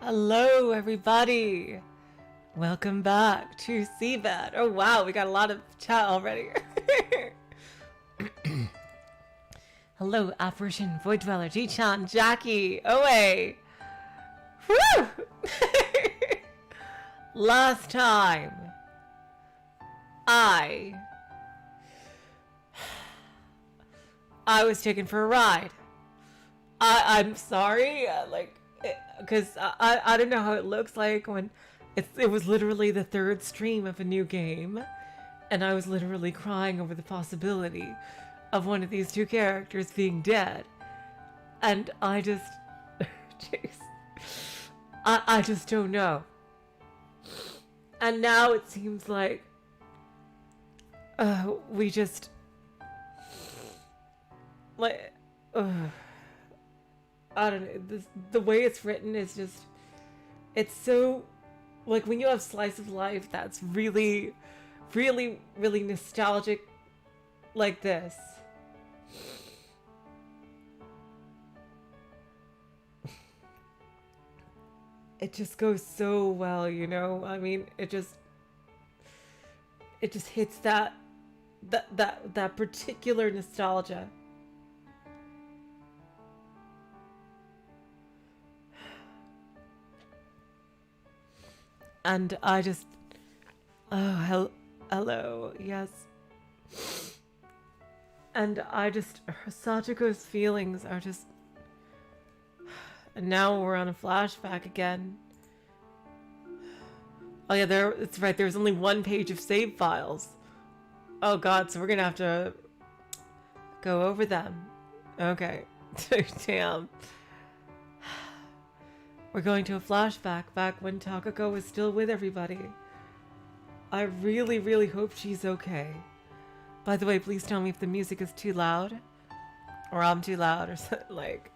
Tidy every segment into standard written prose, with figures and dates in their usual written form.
Hello, everybody. Welcome back to Seabed. Oh, wow, we got a lot of chat already. Hello, Apparition, Void Dweller, G-chan, Jackie, Oe. Woo! Last time, I was taken for a ride. I'm sorry, because I don't know how it looks like when it was literally the third stream of a new game, and I was literally crying over the possibility of one of these two characters being dead, and I just, jeez, I just don't know. And now it seems like we just I don't know, the way it's written is just, it's so, like, when you have slice of life that's really, really, really nostalgic like this. It just goes so well, you know? I mean, it just hits that particular nostalgia. And I just, hello, yes. And I just, Sachiko's feelings are just, and now we're on a flashback again. Oh yeah, it's right, there's only one page of save files. Oh god, so we're gonna have to go over them. Okay, damn. We're going to a flashback back when Takako was still with everybody. I really, really hope she's okay. By the way, please tell me if the music is too loud. Or I'm too loud or something like.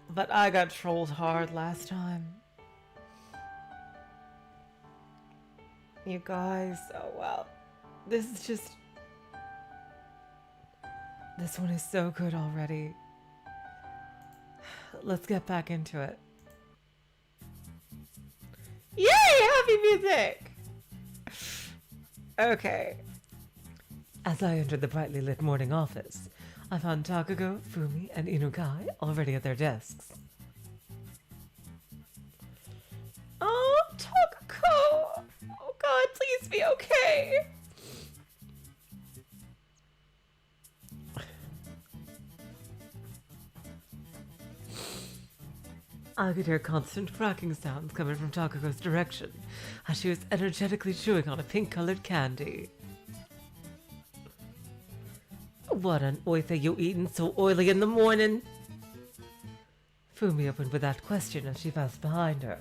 But I got trolled hard last time. You guys, oh wow. This is just... This one is so good already. Let's get back into it. Yay! Happy music! Okay. As I entered the brightly lit morning office, I found Takako, Fumi, and Inukai already at their desks. Oh, Takako! Oh god, please be okay! I could hear constant cracking sounds coming from Takako's direction as she was energetically chewing on a pink-colored candy. What on earth are you eating so early in the morning? Fumi opened with that question as she passed behind her.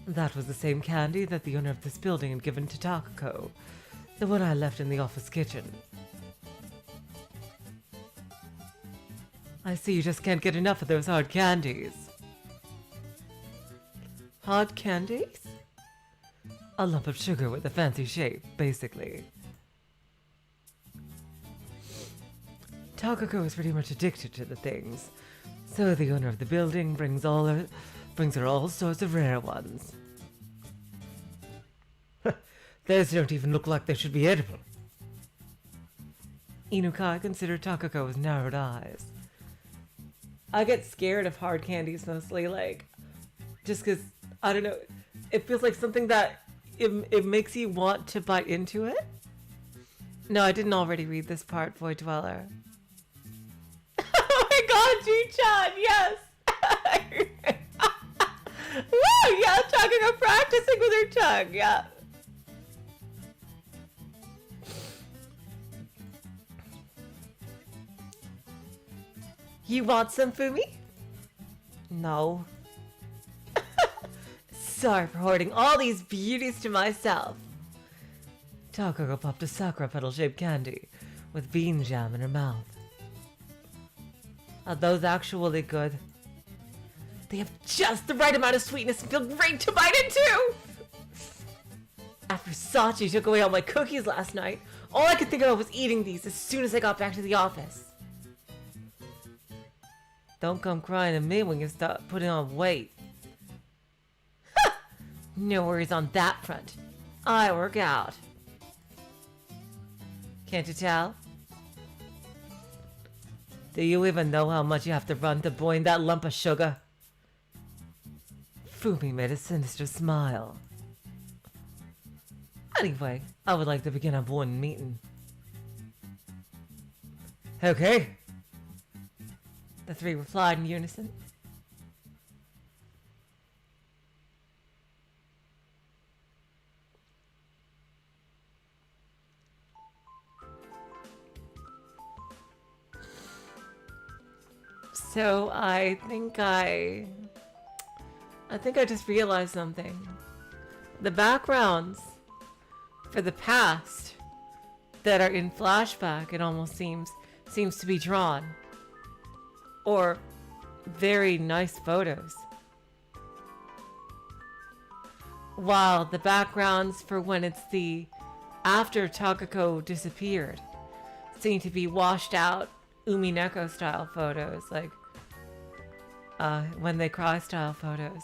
That was the same candy that the owner of this building had given to Takako, the one I left in the office kitchen. I see you just can't get enough of those hard candies. Hard candies? A lump of sugar with a fancy shape, basically. Takako is pretty much addicted to the things, so the owner of the building brings her all sorts of rare ones. Those don't even look like they should be edible. Inukai considered Takako with narrowed eyes. I get scared of hard candies mostly, like, just because, I don't know, it feels like something that it makes you want to bite into it. No, I didn't already read this part, Void Dweller. Oh my god, G-chan, yes! Woo, yeah, Takako practicing with her tongue, yeah. You want some, Fumi? No. Sorry for hoarding all these beauties to myself. Takako popped a sakura petal-shaped candy with bean jam in her mouth. Are those actually good? They have just the right amount of sweetness and feel great to bite into! After Sachi took away all my cookies last night, all I could think about was eating these as soon as I got back to the office. Don't come crying to me when you start putting on weight. No worries on that front. I work out. Can't you tell? Do you even know how much you have to run to boil that lump of sugar? Fumi made a sinister smile. Anyway, I would like to begin our morning meeting. Okay. The three replied in unison. So I think I just realized something. The backgrounds for the past that are in Flashback, it almost seems to be drawn. Or very nice photos. While the backgrounds for when it's the after Takako disappeared seem to be washed out Umineko style photos, like when they cry style photos.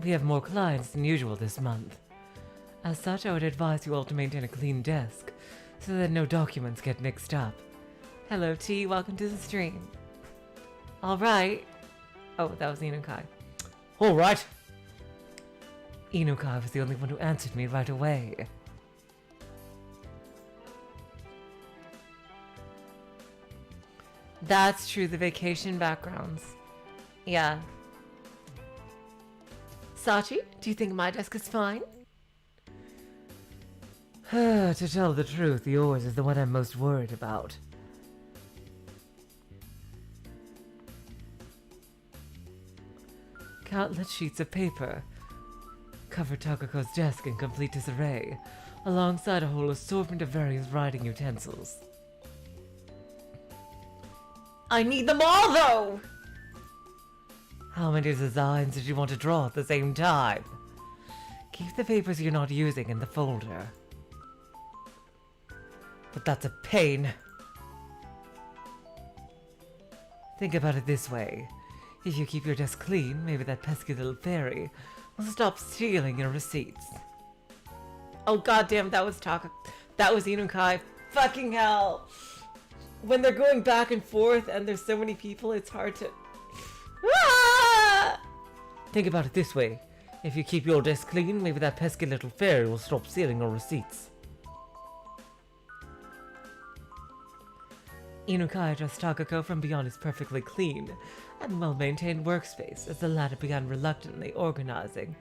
We have more clients than usual this month. As such, I would advise you all to maintain a clean desk, so that no documents get mixed up. Hello T, welcome to the stream. Alright. Oh, that was Inukai. Alright. Inukai was the only one who answered me right away. That's true, the vacation backgrounds. Yeah. Sachi, do you think my desk is fine? To tell the truth, yours is the one I'm most worried about. Countless sheets of paper cover Takako's desk in complete disarray, alongside a whole assortment of various writing utensils. I need them all, though! How many designs did you want to draw at the same time? Keep the papers you're not using in the folder. But that's a pain. Think about it this way. If you keep your desk clean, maybe that pesky little fairy will stop stealing your receipts. Oh goddamn, that was that was Inukai. Fucking hell. When they're going back and forth and there's so many people, it's hard to... Ah! Think about it this way. If you keep your desk clean, maybe that pesky little fairy will stop stealing your receipts. Inukai addressed Takako from beyond his perfectly clean and well-maintained workspace as the latter began reluctantly organizing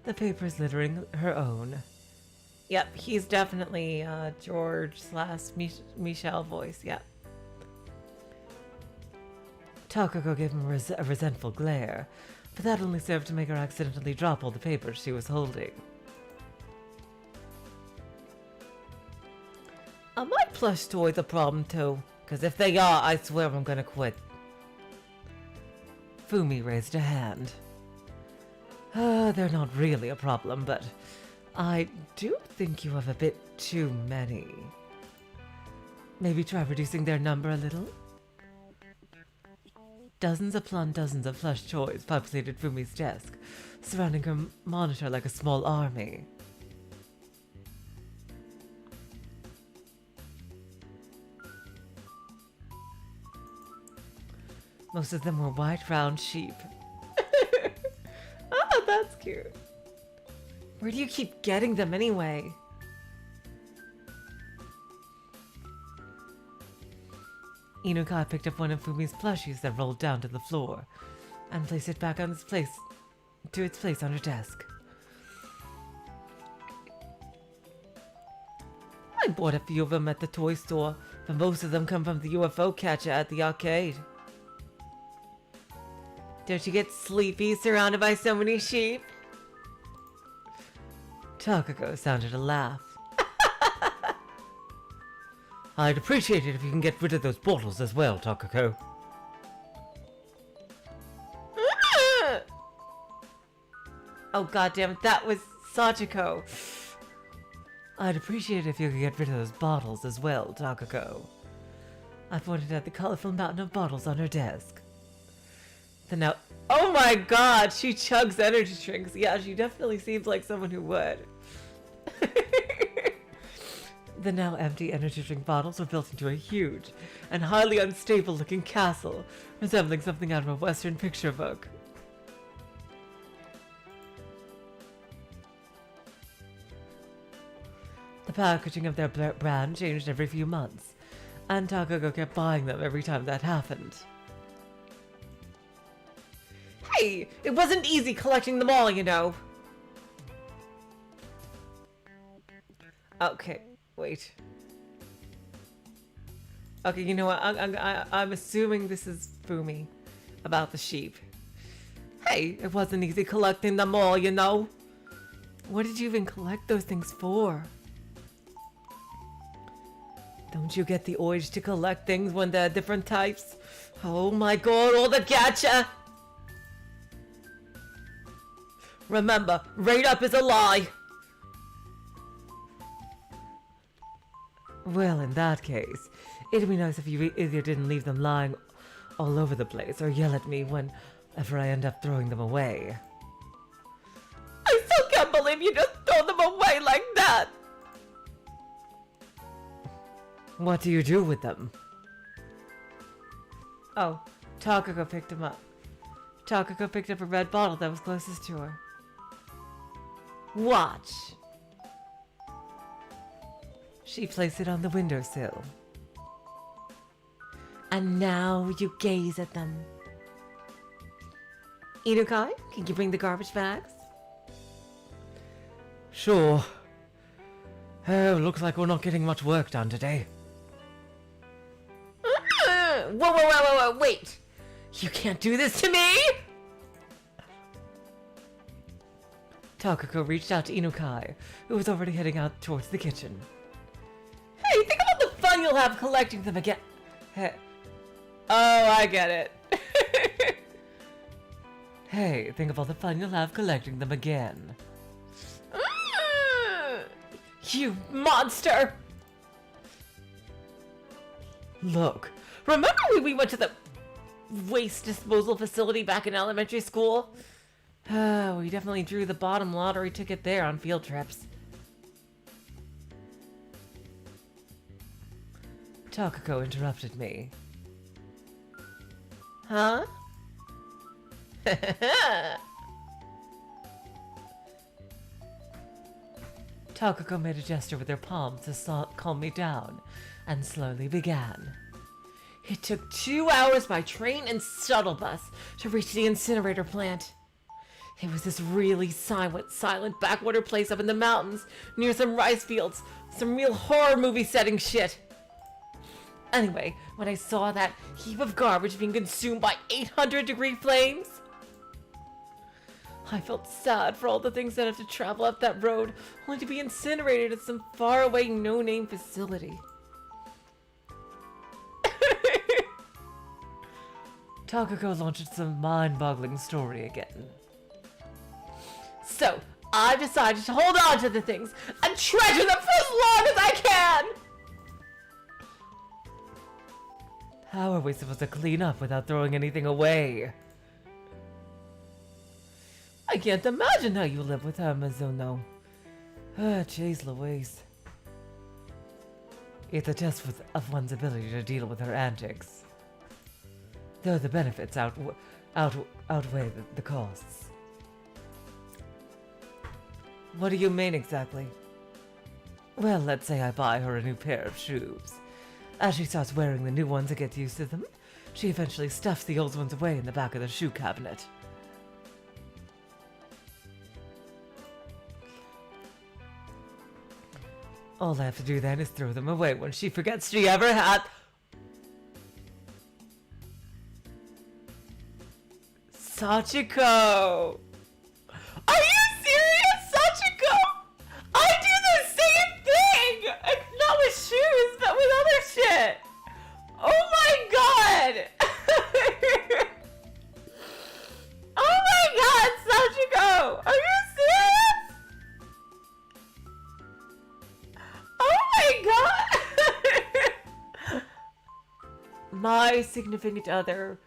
the papers littering her own. Yep, he's definitely George / Michelle voice, yep. Takako gave him a resentful glare, but that only served to make her accidentally drop all the papers she was holding. Are my plush toys a problem too? Because if they are, I swear I'm gonna quit. Fumi raised a hand. They're not really a problem, but I do think you have a bit too many. Maybe try reducing their number a little? Dozens upon dozens of plush toys populated Fumi's desk, surrounding her monitor like a small army. Most of them were white, round sheep. Oh, that's cute. Where do you keep getting them anyway? Inukai picked up one of Fumi's plushies that rolled down to the floor and placed it back on its place on her desk. I bought a few of them at the toy store, but most of them come from the UFO catcher at the arcade. Don't you get sleepy surrounded by so many sheep? Takako sounded a laugh. I'd appreciate it if you can get rid of those bottles as well, Takako. Oh, goddammit, that was Sachiko. I'd appreciate it if you could get rid of those bottles as well, Takako. I pointed at the colorful mountain of bottles on her desk. Then now, oh my god, she chugs energy drinks. Yeah, she definitely seems like someone who would. The now empty energy drink bottles were built into a huge and highly unstable looking castle, resembling something out of a Western picture book. The packaging of their brand changed every few months, and Takako kept buying them every time that happened. Hey, it wasn't easy collecting them all, you know. Okay, wait. Okay, you know what? I'm assuming this is Fumi about the sheep. Hey, it wasn't easy collecting them all, you know. What did you even collect those things for? Don't you get the urge to collect things when there are different types? Oh my god, all the gacha! Remember, rate up is a lie! Well, in that case, it'd be nice if you either didn't leave them lying all over the place or yell at me whenever I end up throwing them away. I still can't believe you just throw them away like that! What do you do with them? Oh, Takako picked him up. Takako picked up a red bottle that was closest to her. Watch! She placed it on the windowsill. And now you gaze at them. Inukai, can you bring the garbage bags? Sure. Oh, looks like we're not getting much work done today. Whoa, wait! You can't do this to me! Takako reached out to Inukai, who was already heading out towards the kitchen. Hey, think about the fun you'll have collecting them again. Hey. Oh, I get it. Hey, think of all the fun you'll have collecting them again. You monster! Look, remember when we went to the waste disposal facility back in elementary school? We definitely drew the bottom lottery ticket there on field trips. Takako interrupted me. Huh? Takako made a gesture with her palm to calm me down, and slowly began. It took 2 hours by train and shuttle bus to reach the incinerator plant. It was this really silent backwater place up in the mountains, near some rice fields, some real horror movie setting shit. Anyway, when I saw that heap of garbage being consumed by 800-degree flames, I felt sad for all the things that have to travel up that road, only to be incinerated at some faraway no-name facility. Takako launched some mind-boggling story again. So, I've decided to hold on to the things and treasure them for as long as I can! How are we supposed to clean up without throwing anything away? I can't imagine how you live with her, Mizuno. Jeez Louise. It's a test of one's ability to deal with her antics. Though the benefits outweigh the costs. What do you mean exactly? Well, let's say I buy her a new pair of shoes. As she starts wearing the new ones and gets used to them, she eventually stuffs the old ones away in the back of the shoe cabinet. All I have to do then is throw them away when she forgets she ever had... Sachiko! Are you serious, Sachiko? I do the same thing! Not with shoes, but with other shit! Oh my god! Oh my god, Sachiko! Are you my significant other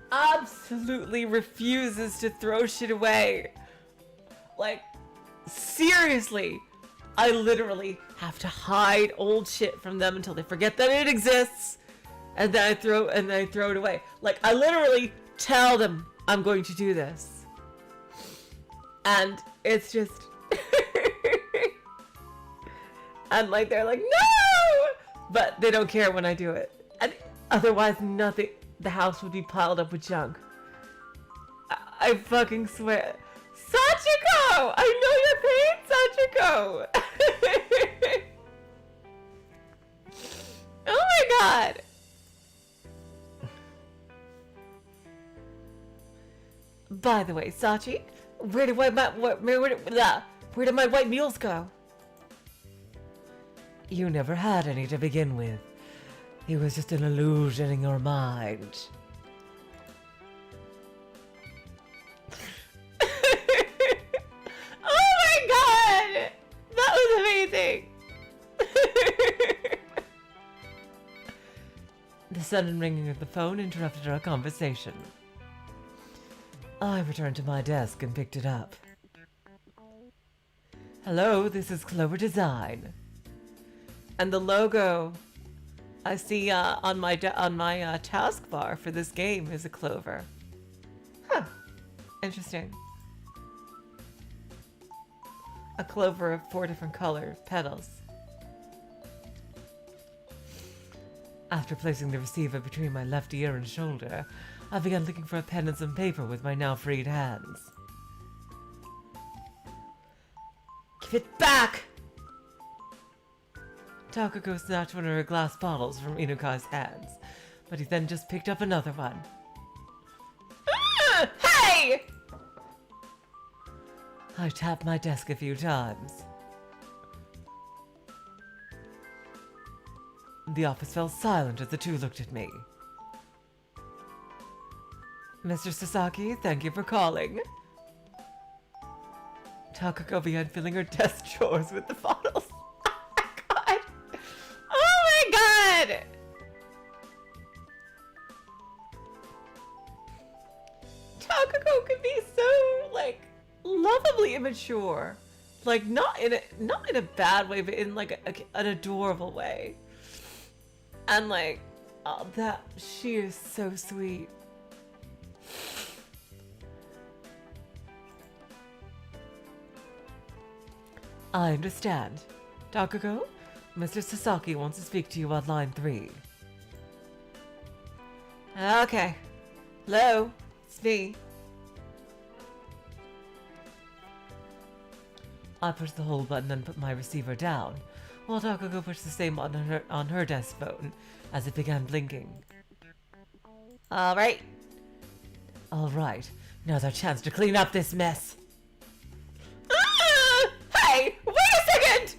absolutely refuses to throw shit away. Like, seriously, I literally have to hide old shit from them until they forget that it exists, and then I throw it away. Like, I literally tell them I'm going to do this, and it's just and like they're like, no, but they don't care when I do it, and otherwise nothing. The house would be piled up with junk. I fucking swear. Sachiko! I know you're paid, Sachiko! Oh my god! By the way, Sachi, where did my white mules go? You never had any to begin with. It was just an illusion in your mind. Oh my god! That was amazing! The sudden ringing of the phone interrupted our conversation. I returned to my desk and picked it up. Hello, this is Clover Design. And the logo I see on my taskbar for this game is a clover. Huh. Interesting. A clover of 4 different color petals. After placing the receiver between my left ear and shoulder, I began looking for a pen and some paper with my now freed hands. Give it back! Takako snatched one of her glass bottles from Inukai's hands, but he then just picked up another one. Hey! I tapped my desk a few times. The office fell silent as the two looked at me. Mr. Sasaki, thank you for calling. Takako began filling her desk drawers with the bottles. God! Takako can be so, like, lovably immature. Like, not in a bad way, but in, like, an adorable way. And, like, oh, she is so sweet. I understand. Takako? Mr. Sasaki wants to speak to you on line 3. Okay. Hello, it's me. I pushed the hold button and put my receiver down, while Takako pushed the same button on her desk phone as it began blinking. Alright. Alright, now's our chance to clean up this mess. Hey, wait a second!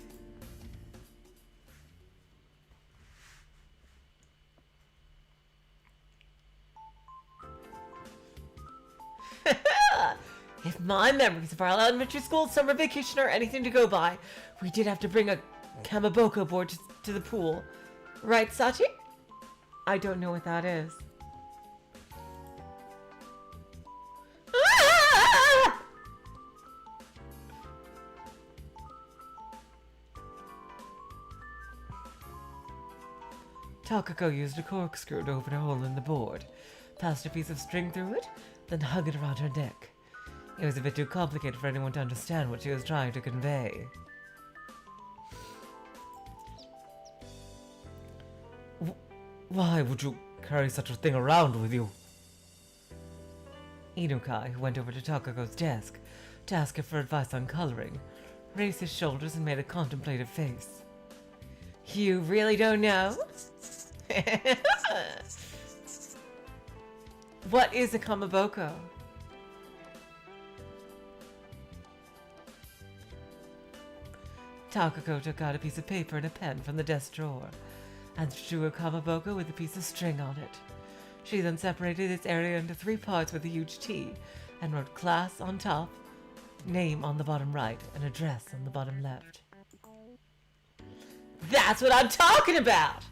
If my memories of our elementary school summer vacation are anything to go by, we did have to bring a kamaboko board to the pool. Right, Sachi? I don't know what that is. Ah! Takako used a corkscrew to open a hole in the board, passed a piece of string through it, then hung it around her neck. It was a bit too complicated for anyone to understand what she was trying to convey. Why would you carry such a thing around with you? Inukai, who went over to Takako's desk to ask her for advice on coloring, raised his shoulders and made a contemplative face. You really don't know? What is a kamaboko? Takako took out a piece of paper and a pen from the desk drawer, and drew a kamaboko with a piece of string on it. She then separated its area into 3 parts with a huge T, and wrote class on top, name on the bottom right, and address on the bottom left. That's what I'm talking about!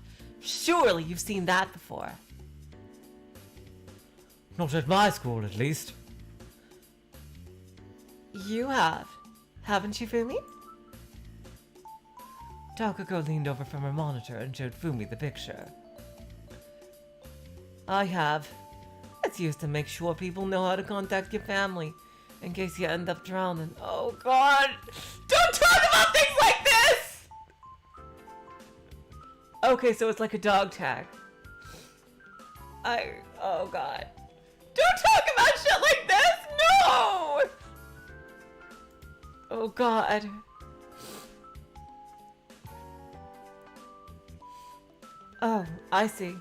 Surely you've seen that before. Not at my school, at least. You have, haven't you, Fumi? Takako leaned over from her monitor and showed Fumi the picture. I have. It's used to make sure people know how to contact your family in case you end up drowning. Oh God! Don't talk about things like this! Okay, so it's like a dog tag. Oh God. Don't talk about shit like this! No! Oh God. Oh, I see.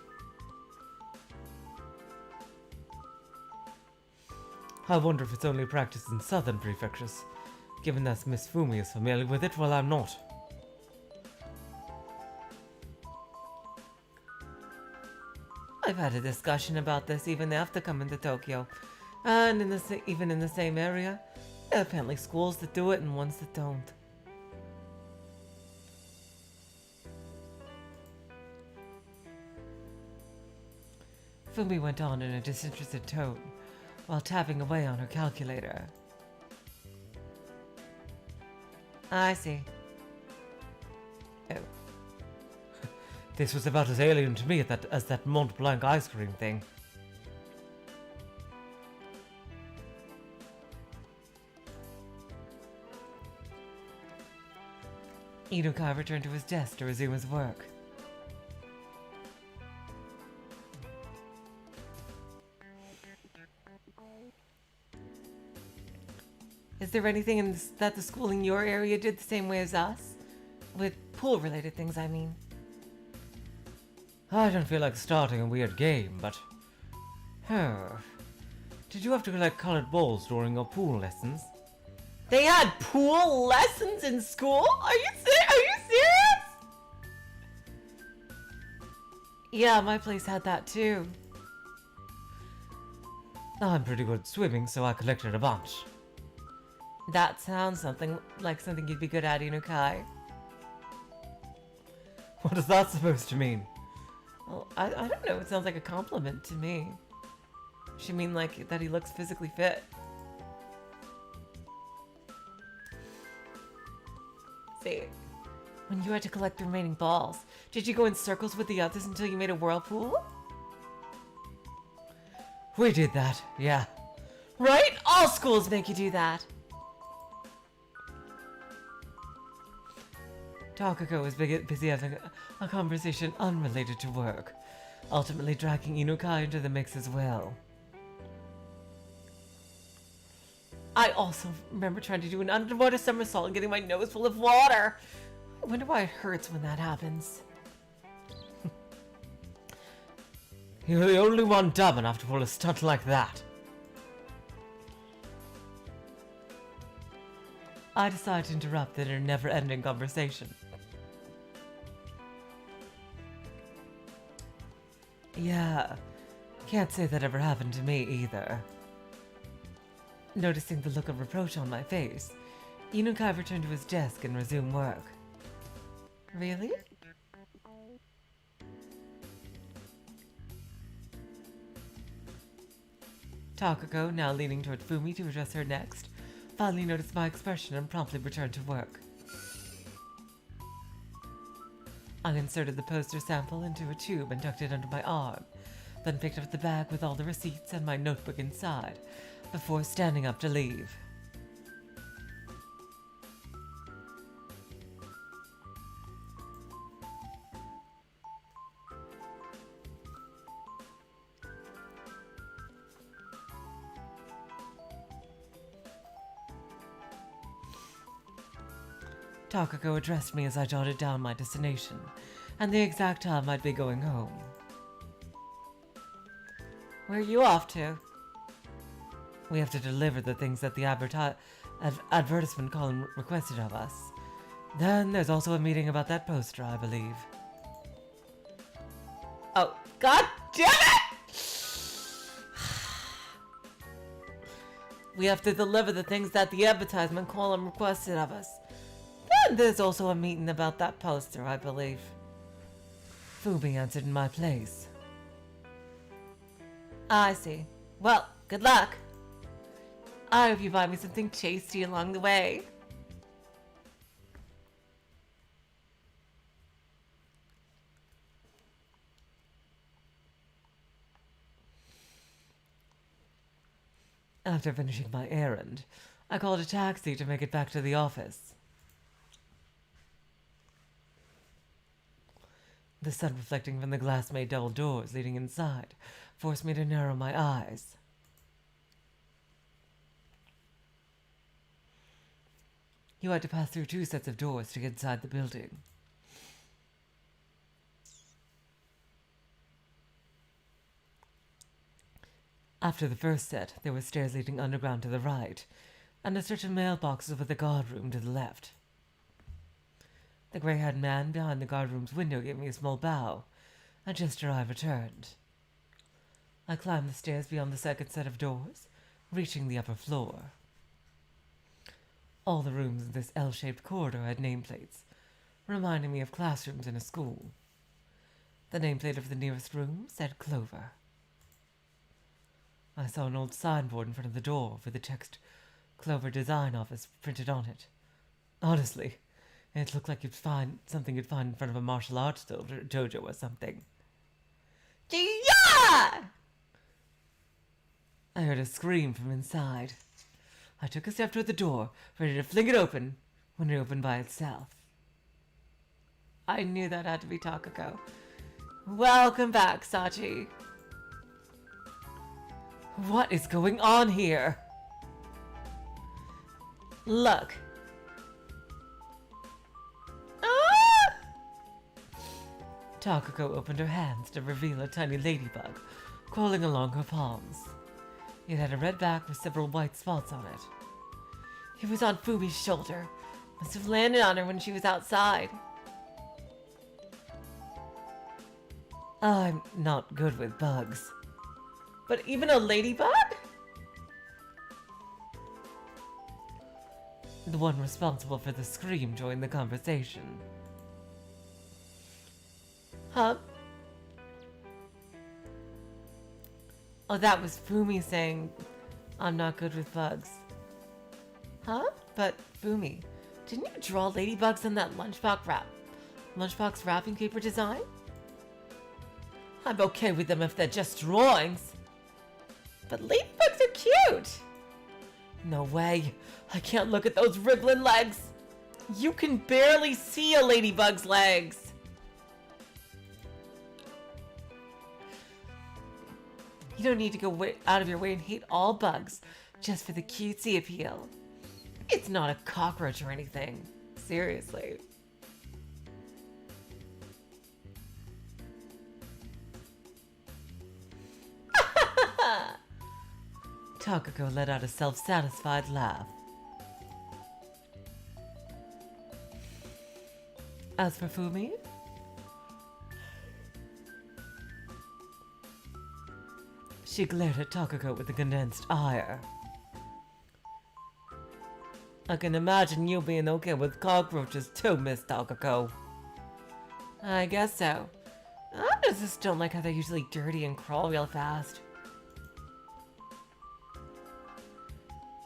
I wonder if it's only practiced in southern prefectures, given that Miss Fumi is familiar with it while I'm not. I've had a discussion about this even after coming to Tokyo, and even in the same area. There are apparently schools that do it and ones that don't. Fumi went on in a disinterested tone, while tapping away on her calculator. I see. Oh. This was about as alien to me as that Mont Blanc ice cream thing. Inukai returned to his desk to resume his work. Is there anything that the school in your area did the same way as us? With pool-related things, I mean. I don't feel like starting a weird game, but... Did you have to collect colored balls during your pool lessons? They had pool lessons in school? Are you serious? Yeah, my place had that too. I'm pretty good at swimming, so I collected a bunch. That sounds like something you'd be good at, Inukai. What is that supposed to mean? Well, I don't know. It sounds like a compliment to me. She mean like that he looks physically fit. See, when you had to collect the remaining balls, did you go in circles with the others until you made a whirlpool? We did that, yeah. Right? All schools make you do that. Takako was busy having a conversation unrelated to work, ultimately dragging Inukai into the mix as well. I also remember trying to do an underwater somersault and getting my nose full of water. I wonder why it hurts when that happens. You're the only one dumb enough to pull a stunt like that. I decided to interrupt their never-ending conversation. Yeah, can't say that ever happened to me either. Noticing the look of reproach on my face, Inukai returned to his desk and resumed work. Really? Takako, now leaning toward Fumi to address her next, finally noticed my expression and promptly returned to work. I inserted the poster sample into a tube and tucked it under my arm, then picked up the bag with all the receipts and my notebook inside, before standing up to leave. Takako addressed me as I jotted down my destination and the exact time I'd be going home. Where are you off to? We have to deliver the things that the advertisement column requested of us. Then there's also a meeting about that poster, I believe. Oh, God damn it! We have to deliver the things that the advertisement column requested of us. Then there's also a meeting about that poster, I believe. Fumi answered in my place. I see. Well, good luck. I hope you buy me something tasty along the way. After finishing my errand, I called a taxi to make it back to the office. The sun reflecting from the glass-made double doors leading inside forced me to narrow my eyes. You had to pass through 2 sets of doors to get inside the building. After the first set, there were stairs leading underground to the right, and a certain mailboxes with a guardroom to the left. The grey-haired man behind the guardroom's window gave me a small bow, a gesture I returned. I climbed the stairs beyond the second set of doors, reaching the upper floor. All the rooms in this L-shaped corridor had nameplates, reminding me of classrooms in a school. The nameplate of the nearest room said Clover. I saw an old signboard in front of the door with the text Clover Design Office printed on it. Honestly, it looked like something you'd find in front of a martial arts dojo or something. Yeah! I heard a scream from inside. I took a step toward the door, ready to fling it open, when it opened by itself. I knew that had to be Takako. Welcome back, Sachi. What is going on here? Look. Ah! Takako opened her hands to reveal a tiny ladybug crawling along her palms. It had a red back with several white spots on it. It was on Fumi's shoulder. Must have landed on her when she was outside. I'm not good with bugs. But even a ladybug? The one responsible for the scream joined the conversation. Huh? Oh, that was Fumi saying, I'm not good with bugs. Huh? But, Fumi, didn't you draw ladybugs on that lunchbox wrapping paper design? I'm okay with them if they're just drawings. But ladybugs are cute! No way. I can't look at those wriggling legs. You can barely see a ladybug's legs. You don't need to go out of your way and hate all bugs just for the cutesy appeal. It's not a cockroach or anything. Seriously. Takako let out a self-satisfied laugh. As for Fumi, she glared at Takako with a condensed ire. I can imagine you being okay with cockroaches too, Miss Takako. I guess so. I just don't like how they're usually dirty and crawl real fast.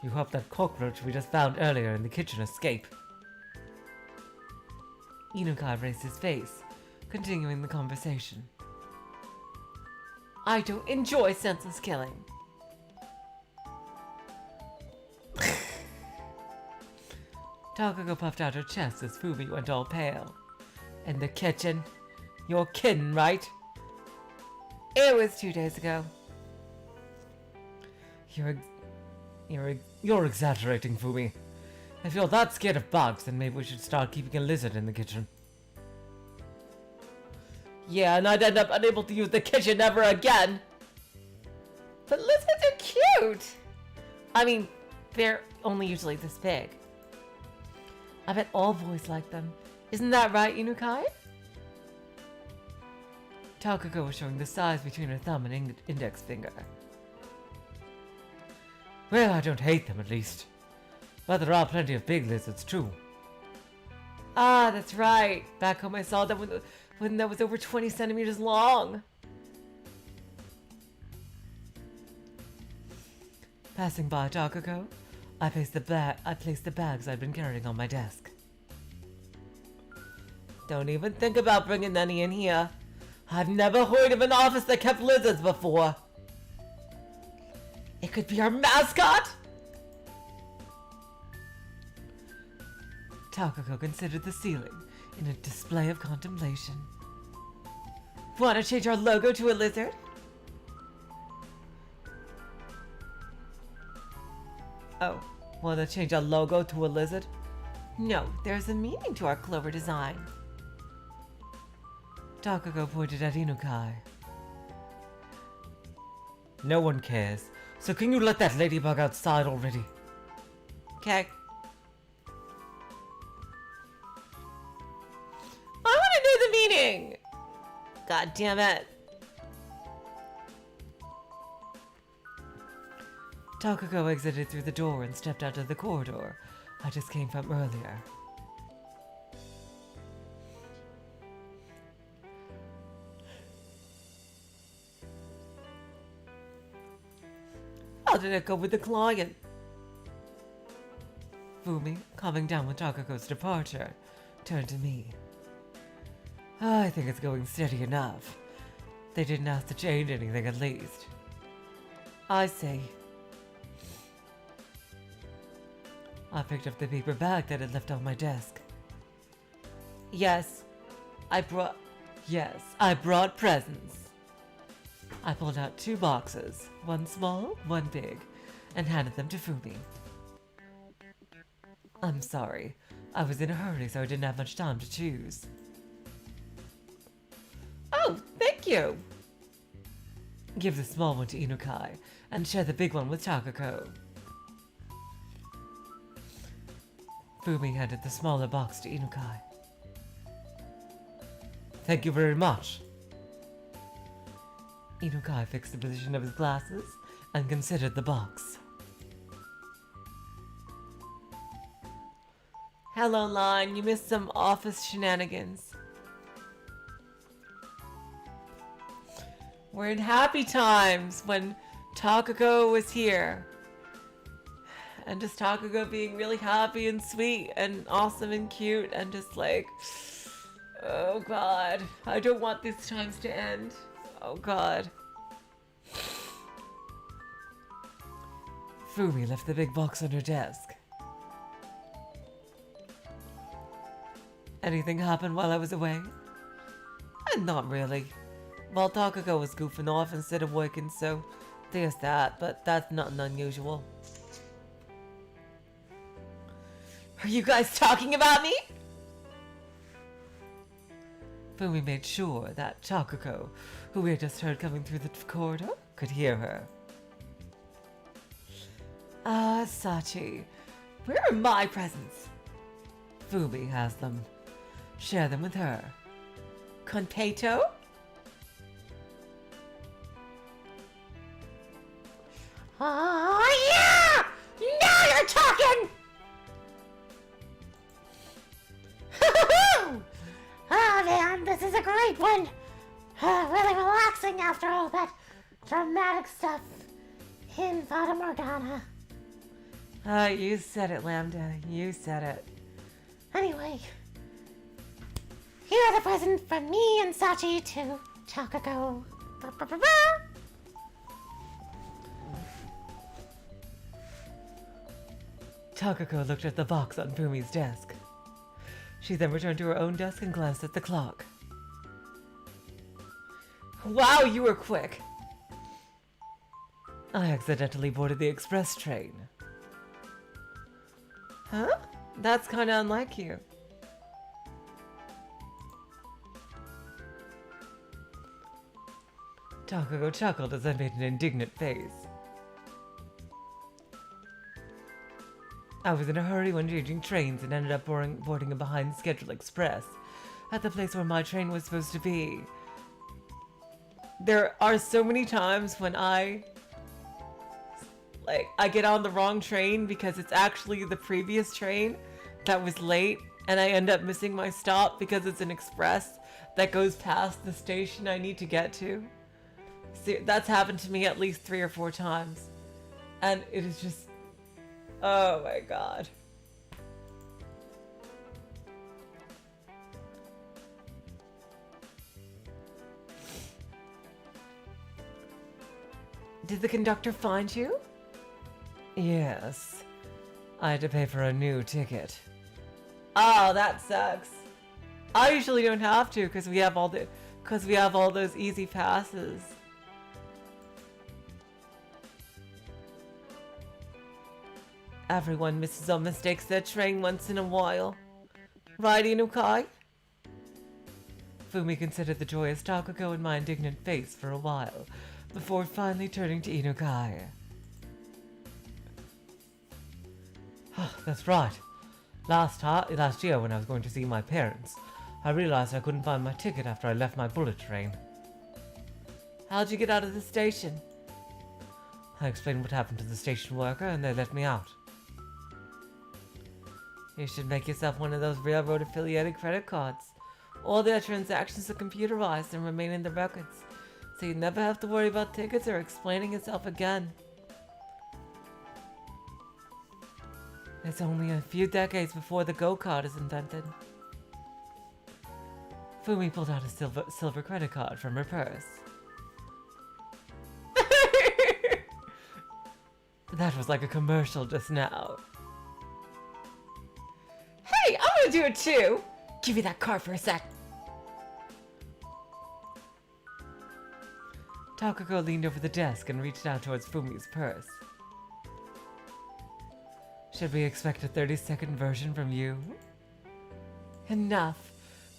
You hope that cockroach we just found earlier in the kitchen escape. Inukai raised his face, continuing the conversation. I don't enjoy senseless killing. Takako puffed out her chest as Fumi went all pale. In the kitchen? You're kidding, right? It was 2 days ago. You're exaggerating, Fumi. If you're that scared of bugs, then maybe we should start keeping a lizard in the kitchen. Yeah, and I'd end up unable to use the kitchen ever again. But lizards are cute. I mean, they're only usually this big. I bet all boys like them. Isn't that right, Inukai? Takako was showing the size between her thumb and index finger. Well, I don't hate them, at least. But there are plenty of big lizards, too. Ah, that's right. Back home I saw that when that was over 20 centimeters long. Passing by Takako, I placed the bags I'd been carrying on my desk. Don't even think about bringing any in here. I've never heard of an office that kept lizards before. It could be our mascot? Takako considered the ceiling in a display of contemplation. Want to change our logo to a lizard? Oh, want to change our logo to a lizard? No, there's a meaning to our clover design. Takako pointed at Inukai. No one cares, so can you let that ladybug outside already? Okay. I want to know the meaning! God damn it. Takako exited through the door and stepped out of the corridor I just came from earlier. How did it go with the client? Fumi, calming down with Takako's departure, turned to me. I think it's going steady enough. They didn't ask to change anything at least. I see. I picked up the paper bag that had left on my desk. Yes, I brought presents. I pulled out 2 boxes, one small, one big, and handed them to Fumi. I'm sorry, I was in a hurry so I didn't have much time to choose. Oh, thank you. Give the small one to Inukai, and share the big one with Takako. Fumi handed the smaller box to Inukai. Thank you very much. Inukai fixed the position of his glasses and considered the box. Hello, Line. You missed some office shenanigans. We're in happy times when Takako was here. And just Takako being really happy and sweet and awesome and cute and just like, oh God, I don't want these times to end. Oh God. Fumi left the big box on her desk. Anything happened while I was away? Not really. Well, Takako was goofing off instead of working, so there's that, but that's nothing unusual. Are you guys talking about me? Fumi made sure that Takako, who we had just heard coming through the corridor, could hear her. Sachi, where are my presents? Fumi has them. Share them with her. Conpeto? Oh, yeah! Now you're talking! Oh man, this is a great one. Really relaxing after all that dramatic stuff in Fata Morgana. You said it, Lambda. You said it. Anyway, here are the presents from me and Sachi to Takako. Takako looked at the box on Fumi's desk. She then returned to her own desk and glanced at the clock. Wow, you were quick. I accidentally boarded the express train. Huh? That's kind of unlike you. Takako chuckled as I made an indignant face. I was in a hurry when changing trains and ended up boarding a behind-schedule express at the place where my train was supposed to be. There are so many times when I get on the wrong train because it's actually the previous train that was late, and I end up missing my stop because it's an express that goes past the station I need to get to. See, that's happened to me at least 3 or 4 times. And it is just, oh my god. Did the conductor find you? Yes. I had to pay for a new ticket. Oh, that sucks. I usually don't have to because we have all those easy passes. Everyone misses or mistakes their train once in a while. Right, Inukai? Fumi considered the joyous Takako and my indignant face for a while, before finally turning to Inukai. That's right. Last year when I was going to see my parents, I realized I couldn't find my ticket after I left my bullet train. How'd you get out of the station? I explained what happened to the station worker and they let me out. You should make yourself one of those railroad affiliated credit cards. All their transactions are computerized and remain in the records, so you never have to worry about tickets or explaining yourself again. It's only a few decades before the go-kart is invented. Fumi pulled out a silver credit card from her purse. That was like a commercial just now. Hey, I'm gonna do it too! Give me that card for a sec. Takako leaned over the desk and reached out towards Fumi's purse. Should we expect a 30-second version from you? Enough.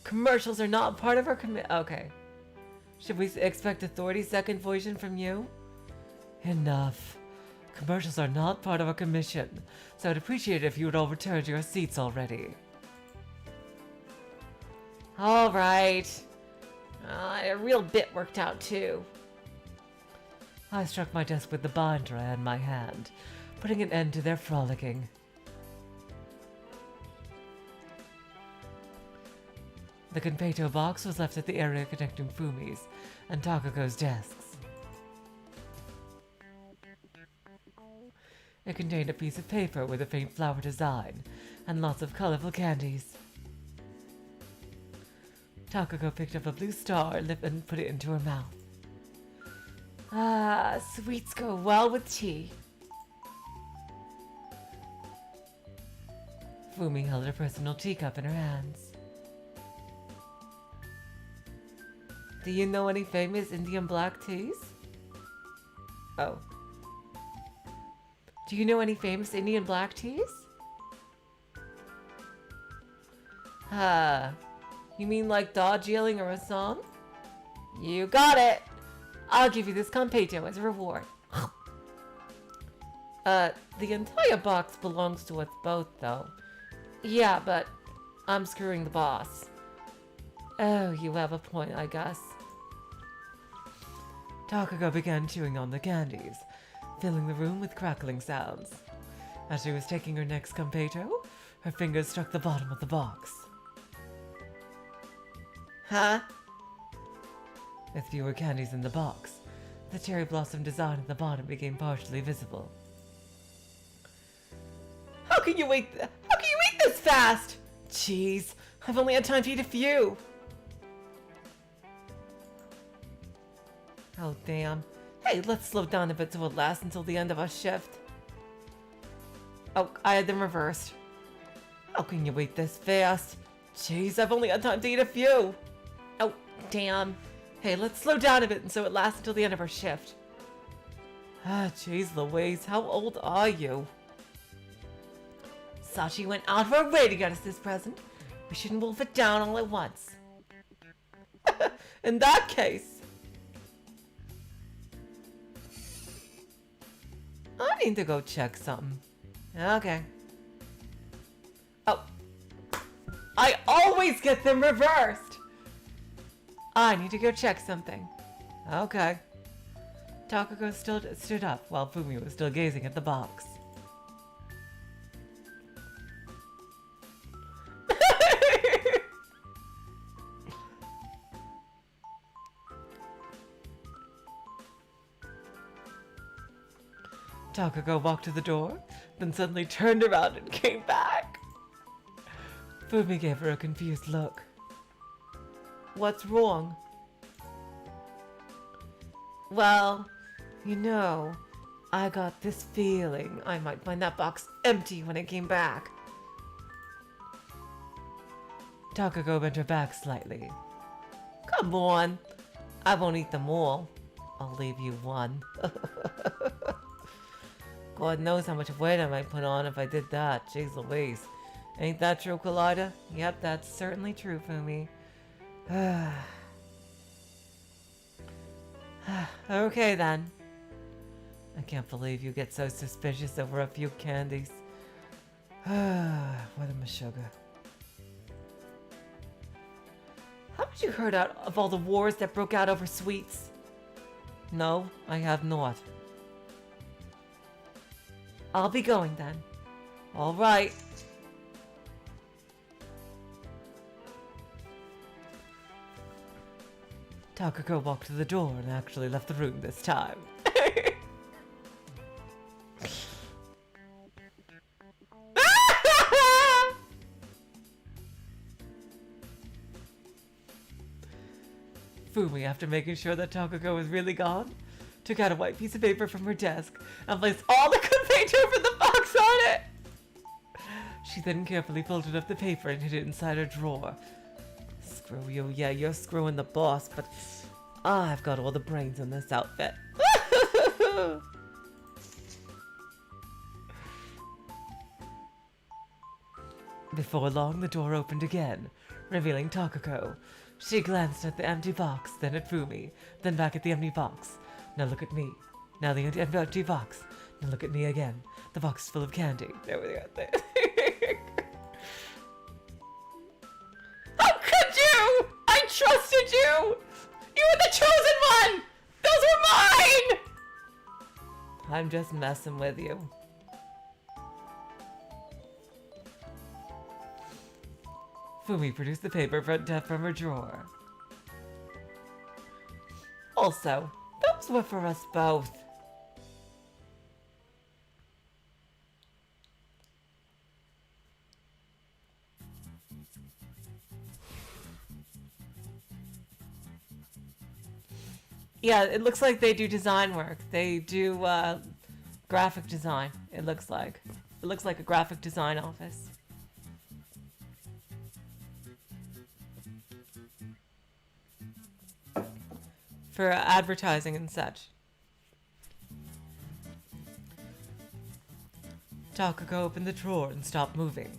Commercials are not part of our Okay. Should we expect a 30-second version from you? Enough. Commercials are not part of our commission, so I'd appreciate it if you would all return to your seats already. Alright. A real bit worked out too. I struck my desk with the binder I had in my hand, putting an end to their frolicking. The Konpeito box was left at the area connecting Fumi's and Takako's desks. It contained a piece of paper with a faint flower design and lots of colorful candies. Takako picked up a blue star and put it into her mouth. Ah, sweets go well with tea. Fumi held her personal teacup in her hands. Do you know any famous Indian black teas? Oh. Do you know any famous Indian black teas? You mean like Darjeeling or Assam? You got it! I'll give you this Konpeito as a reward. The entire box belongs to us both, though. Yeah, but I'm screwing the boss. Oh, you have a point, I guess. Takako began chewing on the candies, filling the room with crackling sounds. As she was taking her next Konpeito, her fingers struck the bottom of the box. Huh? With fewer candies in the box, the cherry blossom design at the bottom became partially visible. How can you eat this fast? Jeez, I've only had time to eat a few. Oh, damn. Hey, let's slow down a bit so it lasts until the end of our shift. Oh, I had them reversed. How can you eat this fast? Jeez, I've only had time to eat a few. Oh, damn. Hey, let's slow down a bit so it lasts until the end of our shift. Ah, jeez Louise, how old are you? Sachi went out of her way to get us this present. We shouldn't wolf it down all at once. In that case... I need to go check something. Okay. Oh. I always get them reversed! I need to go check something. Okay. Takako stood up while Fumi was still gazing at the box. Takako walked to the door, then suddenly turned around and came back. Fumi gave her a confused look. What's wrong? Well, I got this feeling I might find that box empty when I came back. Takako bent her back slightly. Come on, I won't eat them all. I'll leave you one. God knows how much weight I might put on if I did that. Jeez Louise. Ain't that true, Colida? Yep, that's certainly true, Fumi. Okay then. I can't believe you get so suspicious over a few candies. What a sugar. Haven't you heard of all the wars that broke out over sweets? No, I have not. I'll be going then. All right. Takako walked to the door and actually left the room this time. Fumi, after making sure that Takako was really gone, took out a white piece of paper from her desk and placed all the good paper from the box on it. She then carefully folded up the paper and hid it inside her drawer. Screw you, yeah, you're screwing the boss, but I've got all the brains in this outfit. Before long, the door opened again, revealing Takako. She glanced at the empty box, then at Fumi, then back at the empty box. Now look at me. Now the empty box. Now look at me again. The box is full of candy. There we go. How could you? I trusted you! You were the chosen one! Those were mine! I'm just messing with you. Fumi produced the paper from her drawer. Also, those were for us both. Yeah, it looks like they do design work. They do graphic design, it looks like. It looks like a graphic design office. For advertising and such. Takako opened the drawer and stopped moving.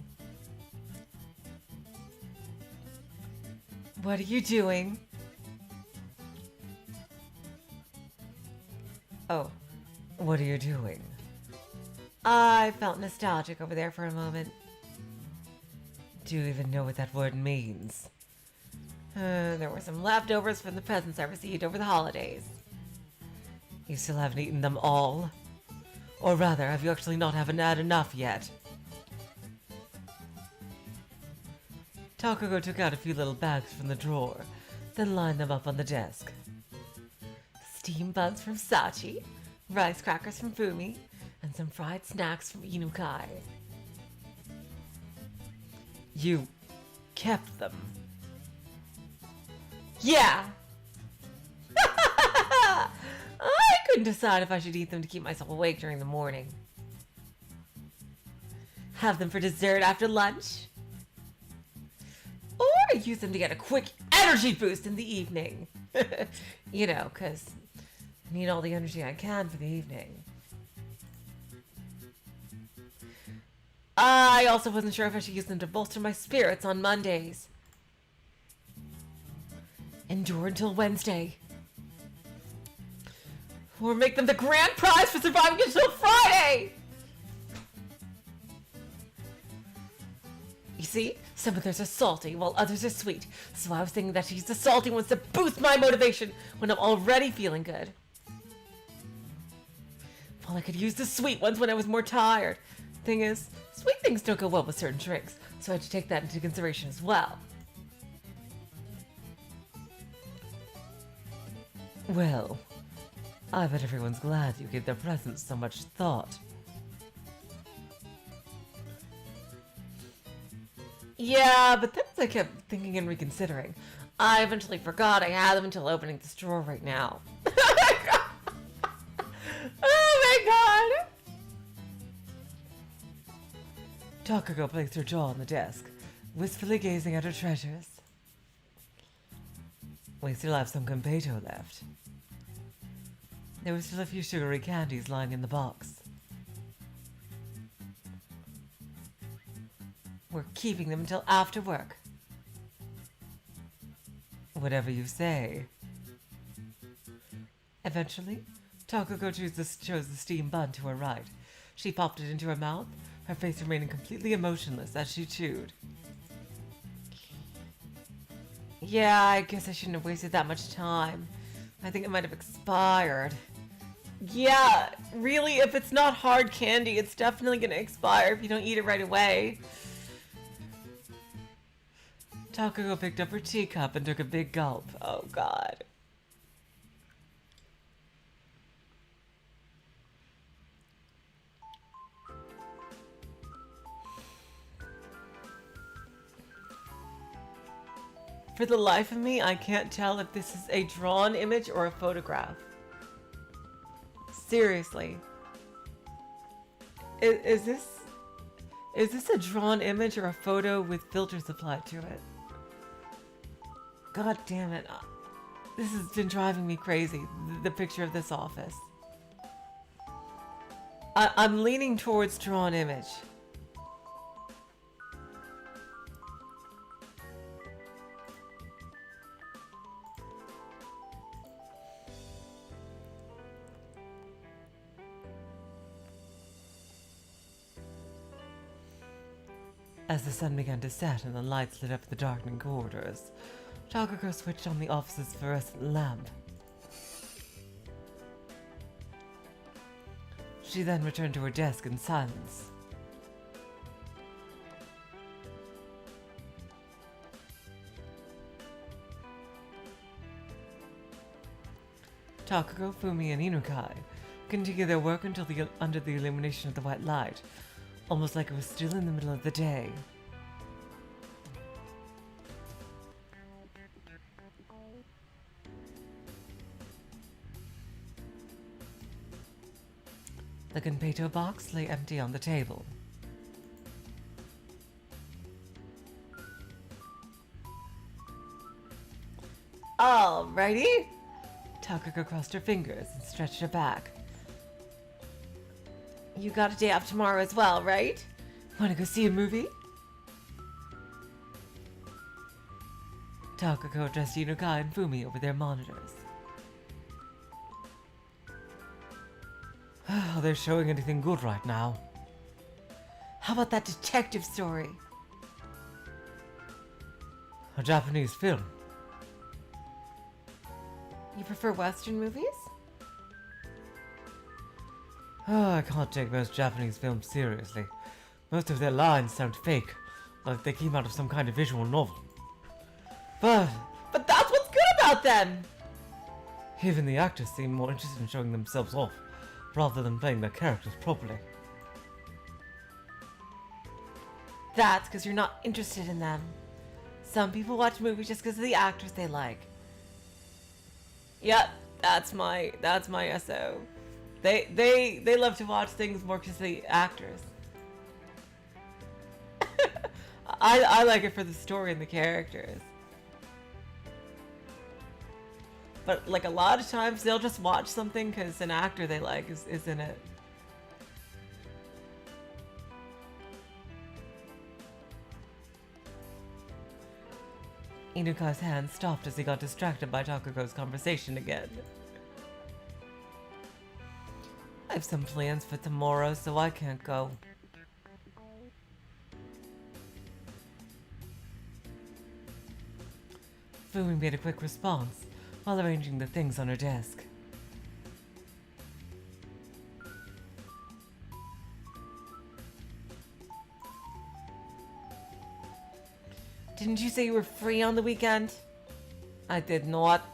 What are you doing? Oh, what are you doing? I felt nostalgic over there for a moment. Do you even know what that word means? There were some leftovers from the presents I received over the holidays. You still haven't eaten them all? Or rather, have you actually not had enough yet? Takako took out a few little bags from the drawer, then lined them up on the desk. Steam buns from Sachi, rice crackers from Fumi, and some fried snacks from Inukai. You kept them. Yeah! I couldn't decide if I should eat them to keep myself awake during the morning. Have them for dessert after lunch. Or use them to get a quick energy boost in the evening. You know, because I need all the energy I can for the evening. I also wasn't sure if I should use them to bolster my spirits on Mondays. Endure until Wednesday. Or make them the grand prize for surviving until Friday! You see, some of theirs are salty, while others are sweet. So I was thinking that to use the salty ones to boost my motivation when I'm already feeling good. Well, I could use the sweet ones when I was more tired. Thing is, sweet things don't go well with certain drinks, so I had to take that into consideration as well. Well, I bet everyone's glad you gave their presents so much thought. Yeah, but then I kept thinking and reconsidering. I eventually forgot I had them until opening this drawer right now. Oh my god! Takako placed her jaw on the desk, wistfully gazing at her treasures. We still have some Gambeto left. There were still a few sugary candies lying in the box. We're keeping them until after work. Whatever you say. Eventually, Takako chose the steamed bun to her right. She popped it into her mouth, her face remaining completely emotionless as she chewed. Yeah, I guess I shouldn't have wasted that much time. I think it might have expired. Yeah, really, if it's not hard candy, it's definitely gonna expire if you don't eat it right away. Takako picked up her teacup and took a big gulp. Oh god. For the life of me, I can't tell if this is a drawn image or a photograph. Seriously. Is this a drawn image or a photo with filters applied to it? God damn it. This has been driving me crazy, the picture of this office. I'm leaning towards drawn image. As the sun began to set and the lights lit up the darkening corridors, Takako switched on the office's fluorescent lamp. She then returned to her desk in silence. Takako, Fumi, and Inukai continued their work under the illumination of the white light, almost like it was still in the middle of the day. The Gunpei box lay empty on the table. Alrighty. Takako crossed her fingers and stretched her back. You got a day off tomorrow as well, right? Want to go see a movie? Takako addressed Inukai and Fumi over their monitors. Are they showing anything good right now? How about that detective story? A Japanese film. You prefer Western movies? Oh, I can't take most Japanese films seriously. Most of their lines sound fake, like they came out of some kind of visual novel. But that's what's good about them! even the actors seem more interested in showing themselves off, rather than playing their characters properly. That's because you're not interested in them. Some people watch movies just because of the actors they like. Yep, that's my SO. They love to watch things more because of the actors. I like it for the story and the characters. But like a lot of times they'll just watch something because an actor they like is in it. Inukai's hand stopped as he got distracted by Takako's conversation again. I have some plans for tomorrow, so I can't go. Fumi made a quick response while arranging the things on her desk. Didn't you say you were free on the weekend? I did not.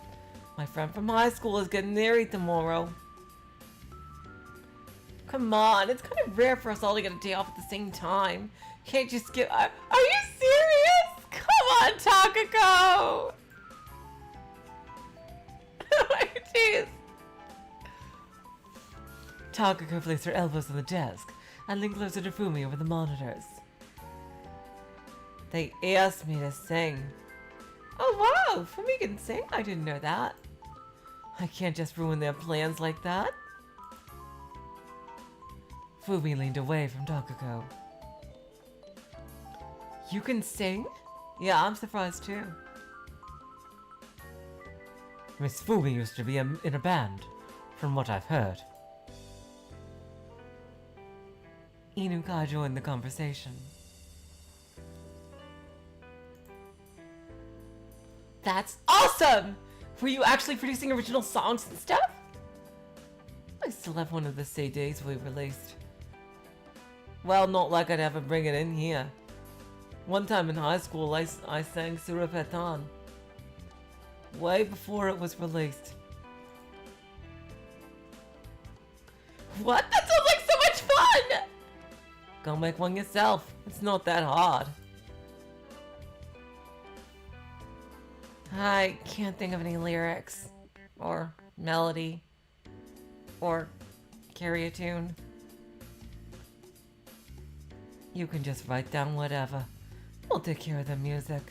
My friend from high school is getting married tomorrow. Come on, it's kind of rare for us all to get a day off at the same time. Can't just get... Are you serious? Come on, Takako! Jeez. Takako placed her elbows on the desk and leaned closer to Fumi over the monitors. They asked me to sing. Oh wow, Fumi can sing? I didn't know that. I can't just ruin their plans like that. Fumi leaned away from Takako. You can sing? Yeah, I'm surprised too. Miss Fumi used to be in a band, from what I've heard. Inukai joined the conversation. That's awesome! Were you actually producing original songs and stuff? I still have one of the CDs we released. Well, not like I'd ever bring it in here. One time in high school, I sang Surapetan. Way before it was released. What? That sounds like so much fun! Go make one yourself. It's not that hard. I can't think of any lyrics. Or melody. Or carry a tune. You can just write down whatever. We'll take care of the music.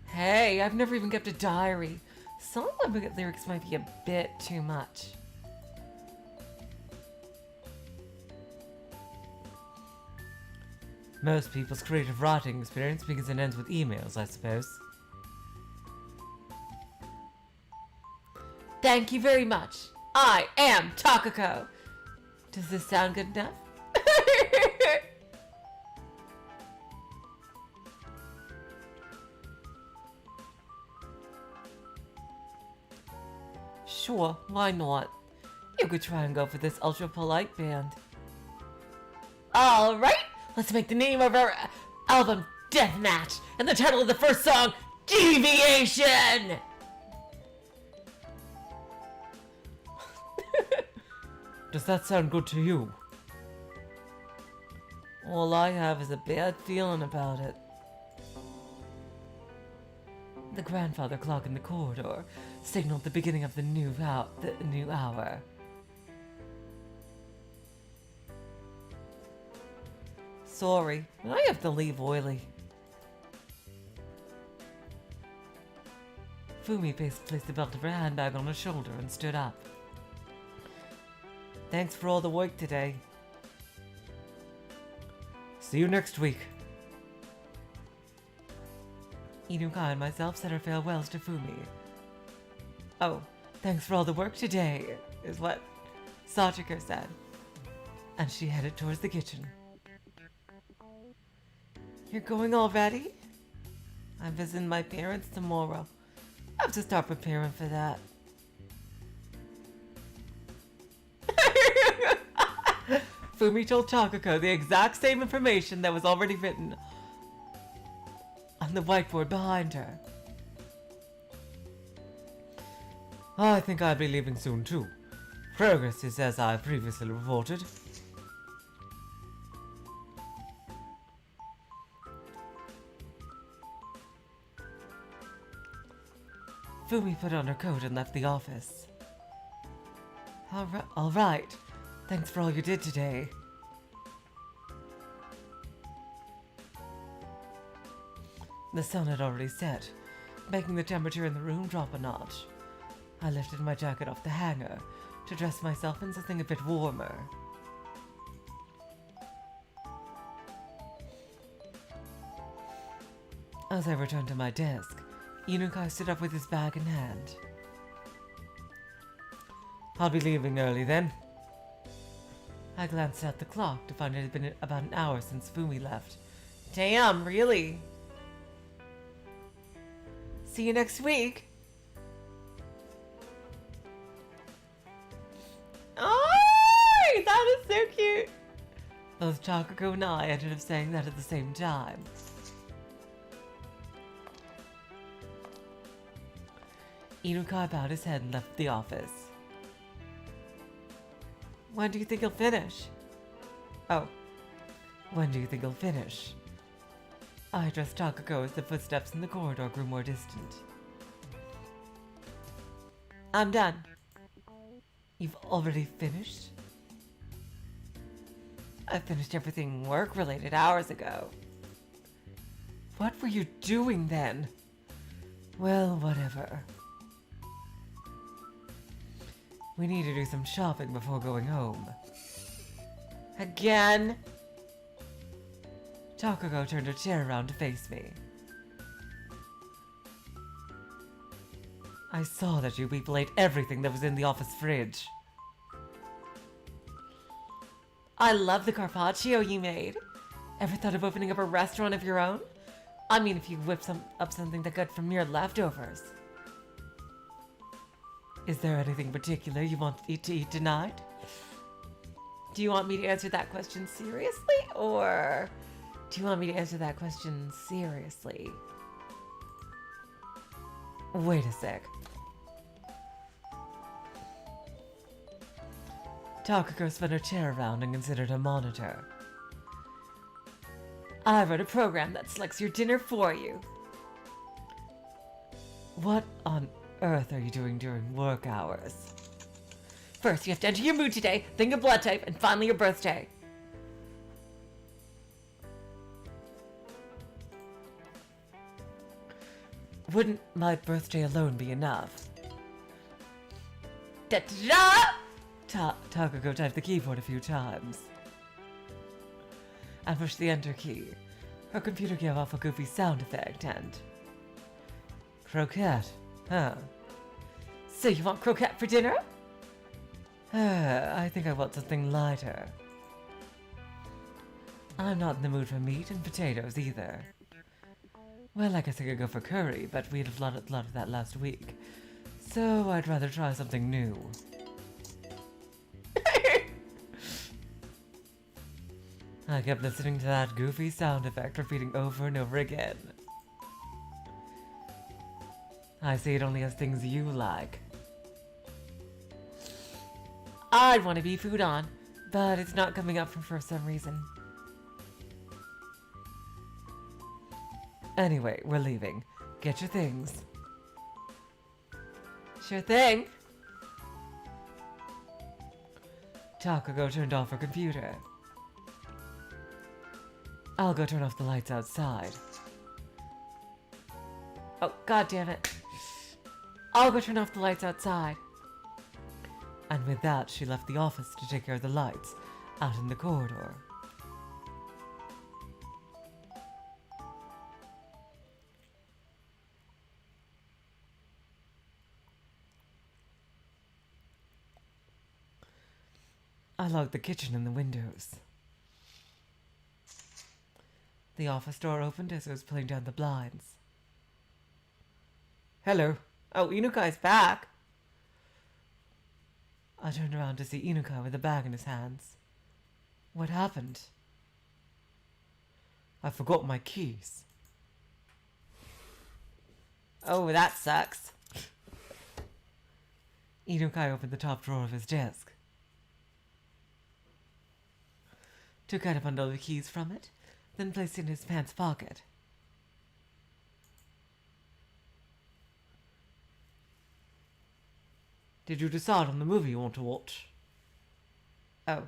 Hey, I've never even kept a diary. Some of my lyrics might be a bit too much. Most people's creative writing experience begins and ends with emails, I suppose. Thank you very much. I am Takako. Does this sound good enough? Sure, why not? You could try and go for this ultra polite band. Alright, let's make the name of our album Deathmatch and the title of the first song, Deviation! Does that sound good to you? All I have is a bad feeling about it. The grandfather clock in the corridor signaled the beginning of the new hour. Sorry, but I have to leave oily. Fumi placed the belt of her handbag on her shoulder and stood up. Thanks for all the work today. See you next week. Inukai and myself said our farewells to Fumi. Oh, thanks for all the work today, is what Sachiko said. And she headed towards the kitchen. You're going already? I'm visiting my parents tomorrow. I have to start preparing for that. Fumi told Takako the exact same information that was already written on the whiteboard behind her. I think I'll be leaving soon too. Progress is as I previously reported. Fumi put on her coat and left the office. All right. Thanks for all you did today. The sun had already set, making the temperature in the room drop a notch. I lifted my jacket off the hanger to dress myself in something a bit warmer. As I returned to my desk, Inukai stood up with his bag in hand. I'll be leaving early then. I glanced at the clock to find it had been about an hour since Fumi left. Damn, really? See you next week. Oh, that is so cute. Both Takako and I ended up saying that at the same time. Inukai bowed his head and left the office. When do you think you'll finish? Oh, when do you think you'll finish? I addressed Takako as the footsteps in the corridor grew more distant. I'm done. You've already finished? I finished everything work-related hours ago. What were you doing then? Well, whatever. We need to do some shopping before going home. Again? Takako turned her chair around to face me. I saw that you people ate everything that was in the office fridge. I love the carpaccio you made. Ever thought of opening up a restaurant of your own? I mean, if you whip up something that good from your leftovers. Is there anything particular you want to eat tonight? Do you want me to answer that question seriously, or do you want me to answer that question seriously? Wait a sec. Takako spun her chair around and considered her monitor. I wrote a program that selects your dinner for you. What on earth are you doing during work hours? First, you have to enter your mood today, then your blood type, and finally your birthday. Wouldn't my birthday alone be enough? Da-da-da! Takako typed the keyboard a few times and pushed the enter key. Her computer gave off a goofy sound effect and... Croquette, huh? So you want croquette for dinner? I think I want something lighter. I'm not in the mood for meat and potatoes either. Well, I guess I could go for curry, but we had a lot of that last week. So I'd rather try something new. I kept listening to that goofy sound effect repeating over and over again. I see it only has things you like. I'd want to be food on, but it's not coming up for some reason. Anyway, we're leaving. Get your things. Sure thing. Takako turned off her computer. I'll go turn off the lights outside. Oh, god damn it. I'll go turn off the lights outside. And with that, she left the office to take care of the lights out in the corridor. I locked the kitchen and the windows. The office door opened as I was pulling down the blinds. Hello. Oh, Inukai's back. I turned around to see Inukai with a bag in his hands. What happened? I forgot my keys. Oh, that sucks. Inukai opened the top drawer of his desk. Took out a bundle of keys from it, then placed it in his pants pocket. Did you decide on the movie you want to watch? Oh.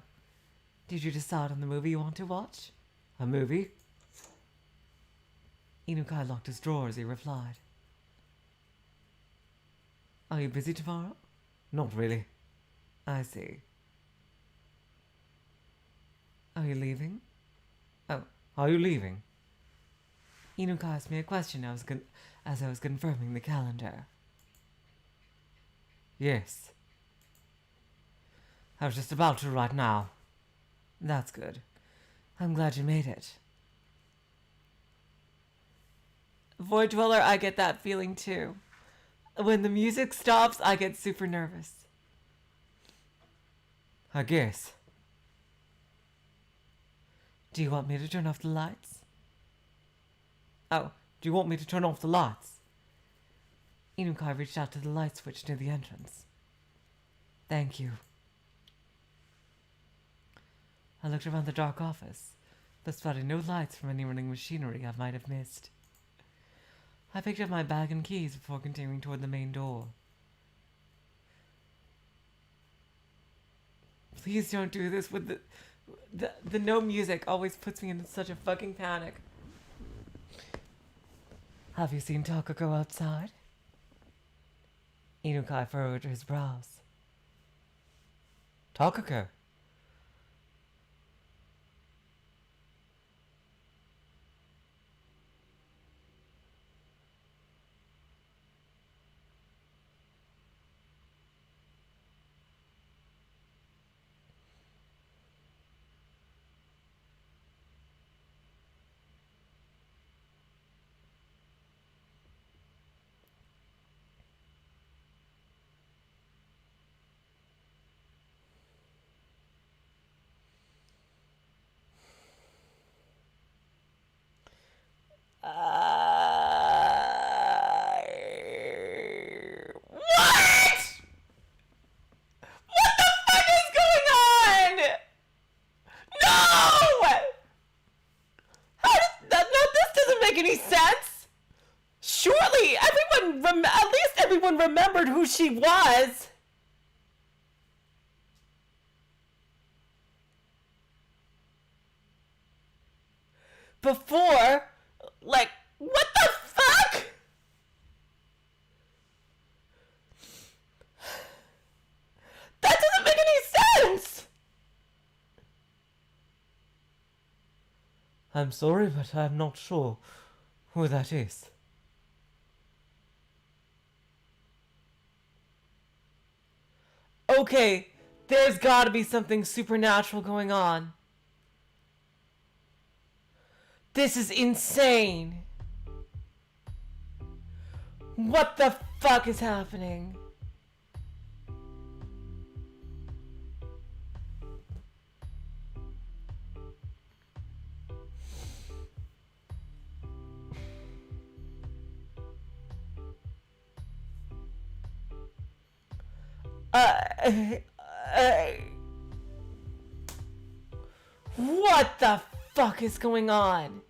Did you decide on the movie you want to watch? A movie? Inukai locked his drawer as he replied. Are you busy tomorrow? Not really. I see. Are you leaving? Oh, are you leaving? Inukai asked me a question as I was confirming the calendar. Yes. I was just about to right now. That's good. I'm glad you made it. Void Dweller, I get that feeling too. When the music stops, I get super nervous. I guess. Do you want me to turn off the lights? Oh, do you want me to turn off the lights? Inukai reached out to the light switch near the entrance. Thank you. I looked around the dark office, but spotted no lights from any running machinery I might have missed. I picked up my bag and keys before continuing toward the main door. Please don't do this with the no music always puts me in such a fucking panic. Have you seen Takako outside? Inukai furrowed his brows. Takako? Remembered who she was. Before, like, what the fuck? That doesn't make any sense. I'm sorry, but I'm not sure who that is. Okay, there's gotta be something supernatural going on. This is insane. What the fuck is happening? What the fuck is going on?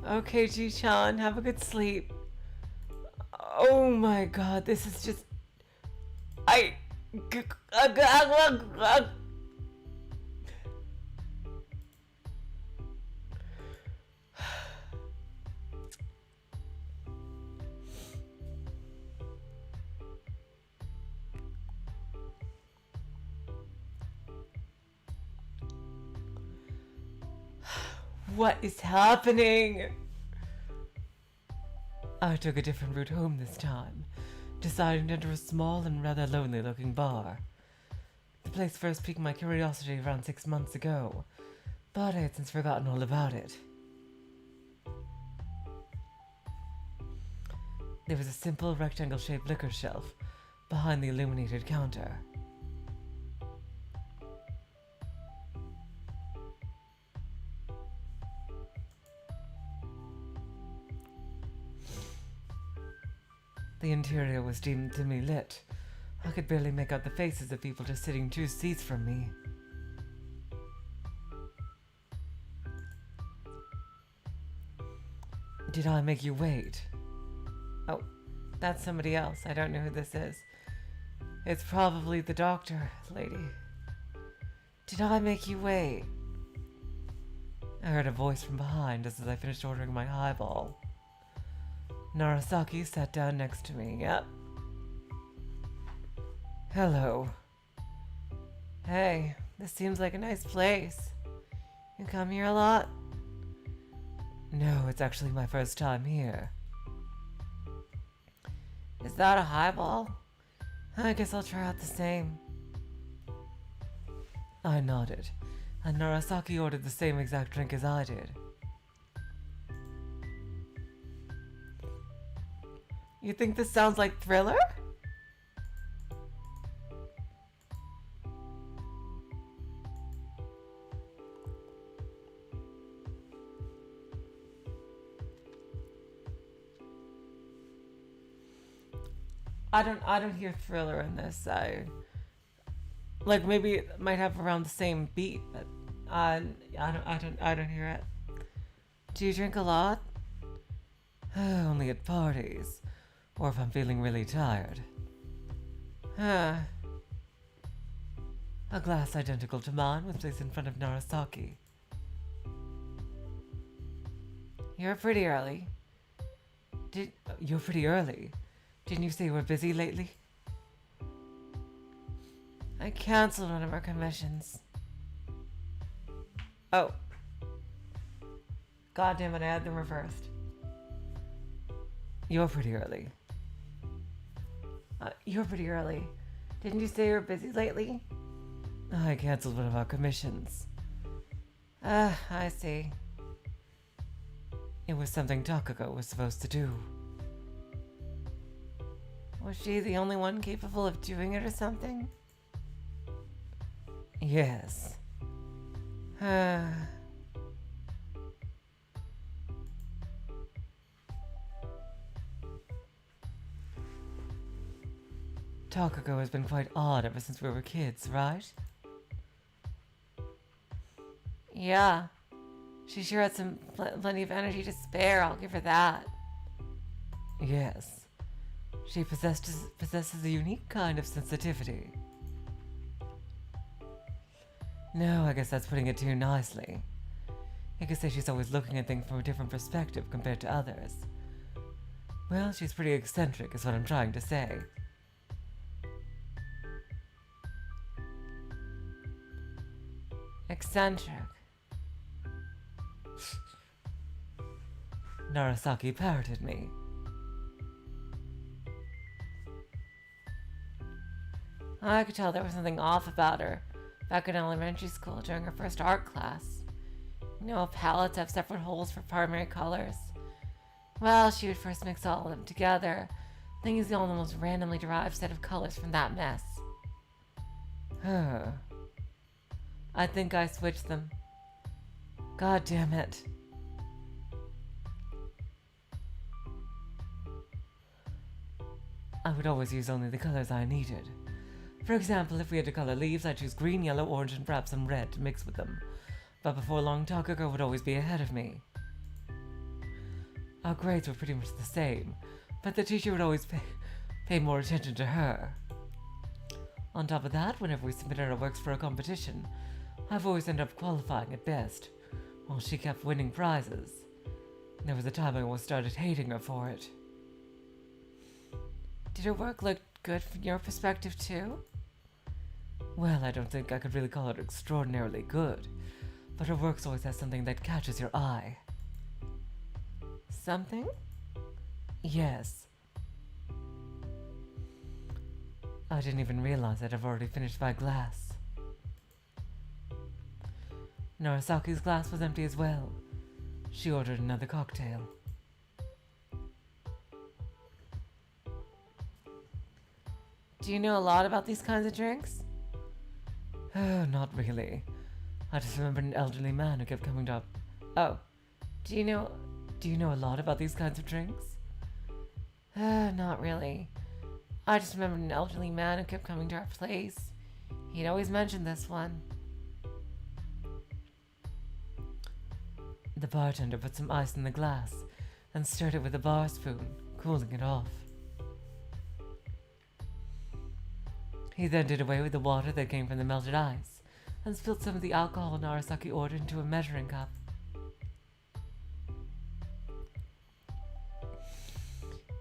Okay, Ji-chan, have a good sleep. Oh my god, this is just... What is happening? I took a different route home this time, deciding to enter a small and rather lonely-looking bar. The place first piqued my curiosity around 6 months ago, but I had since forgotten all about it. There was a simple rectangle-shaped liquor shelf behind the illuminated counter. The interior was dimly lit. I could barely make out the faces of people just sitting 2 seats from me. Did I make you wait? Oh, that's somebody else. I don't know who this is. It's probably the doctor lady. Did I make you wait? I heard a voice from behind as I finished ordering my highball. Narasaki sat down next to me. Yep. Hello. Hey, this seems like a nice place. You come here a lot? No, it's actually my first time here. Is that a highball? I guess I'll try out the same. I nodded, and Narasaki ordered the same exact drink as I did. You think this sounds like Thriller? I don't hear thriller in this. Like maybe it might have around the same beat, but I don't hear it. Do you drink a lot? Only at parties, or if I'm feeling really tired. Huh. A glass identical to mine was placed in front of Narasaki. You're pretty early. You're pretty early? Didn't you say you were busy lately? I canceled one of our commissions. Oh. God damn it, I had them reversed. You're pretty early. You're pretty early. Didn't you say you were busy lately? I canceled one of our commissions. I see. It was something Takako was supposed to do. Was she the only one capable of doing it or something? Yes. Takako has been quite odd ever since we were kids, right? Yeah. She sure had some plenty of energy to spare, I'll give her that. Yes. She possesses a unique kind of sensitivity. No, I guess that's putting it too nicely. You could say she's always looking at things from a different perspective compared to others. Well, she's pretty eccentric, is what I'm trying to say. Eccentric. Narasaki parroted me. I could tell there was something off about her back in elementary school during her first art class. You know, palettes have separate holes for primary colors. Well, she would first mix all of them together, then use all the most randomly derived set of colors from that mess. I think I switched them. God damn it. I would always use only the colors I needed. For example, if we had to color leaves, I'd choose green, yellow, orange, and perhaps some red to mix with them. But before long, Takako would always be ahead of me. Our grades were pretty much the same, but the teacher would always pay more attention to her. On top of that, whenever we submitted our works for a competition, I've always ended up qualifying at best, while she kept winning prizes. There was a time I almost started hating her for it. Did her work look good from your perspective too? Well, I don't think I could really call it extraordinarily good, but her works always has something that catches your eye. Something? Yes. I didn't even realize that I've already finished my glass. Narasaki's glass was empty as well. She ordered another cocktail. Do you know a lot about these kinds of drinks? Oh, not really. I just remembered an elderly man who kept coming up. Oh, do you know a lot about these kinds of drinks? Not really. I just remembered an elderly man who kept coming to our place. He'd always mention this one. The bartender put some ice in the glass and stirred it with a bar spoon, cooling it off. He then did away with the water that came from the melted ice and spilled some of the alcohol Narasaki ordered into a measuring cup.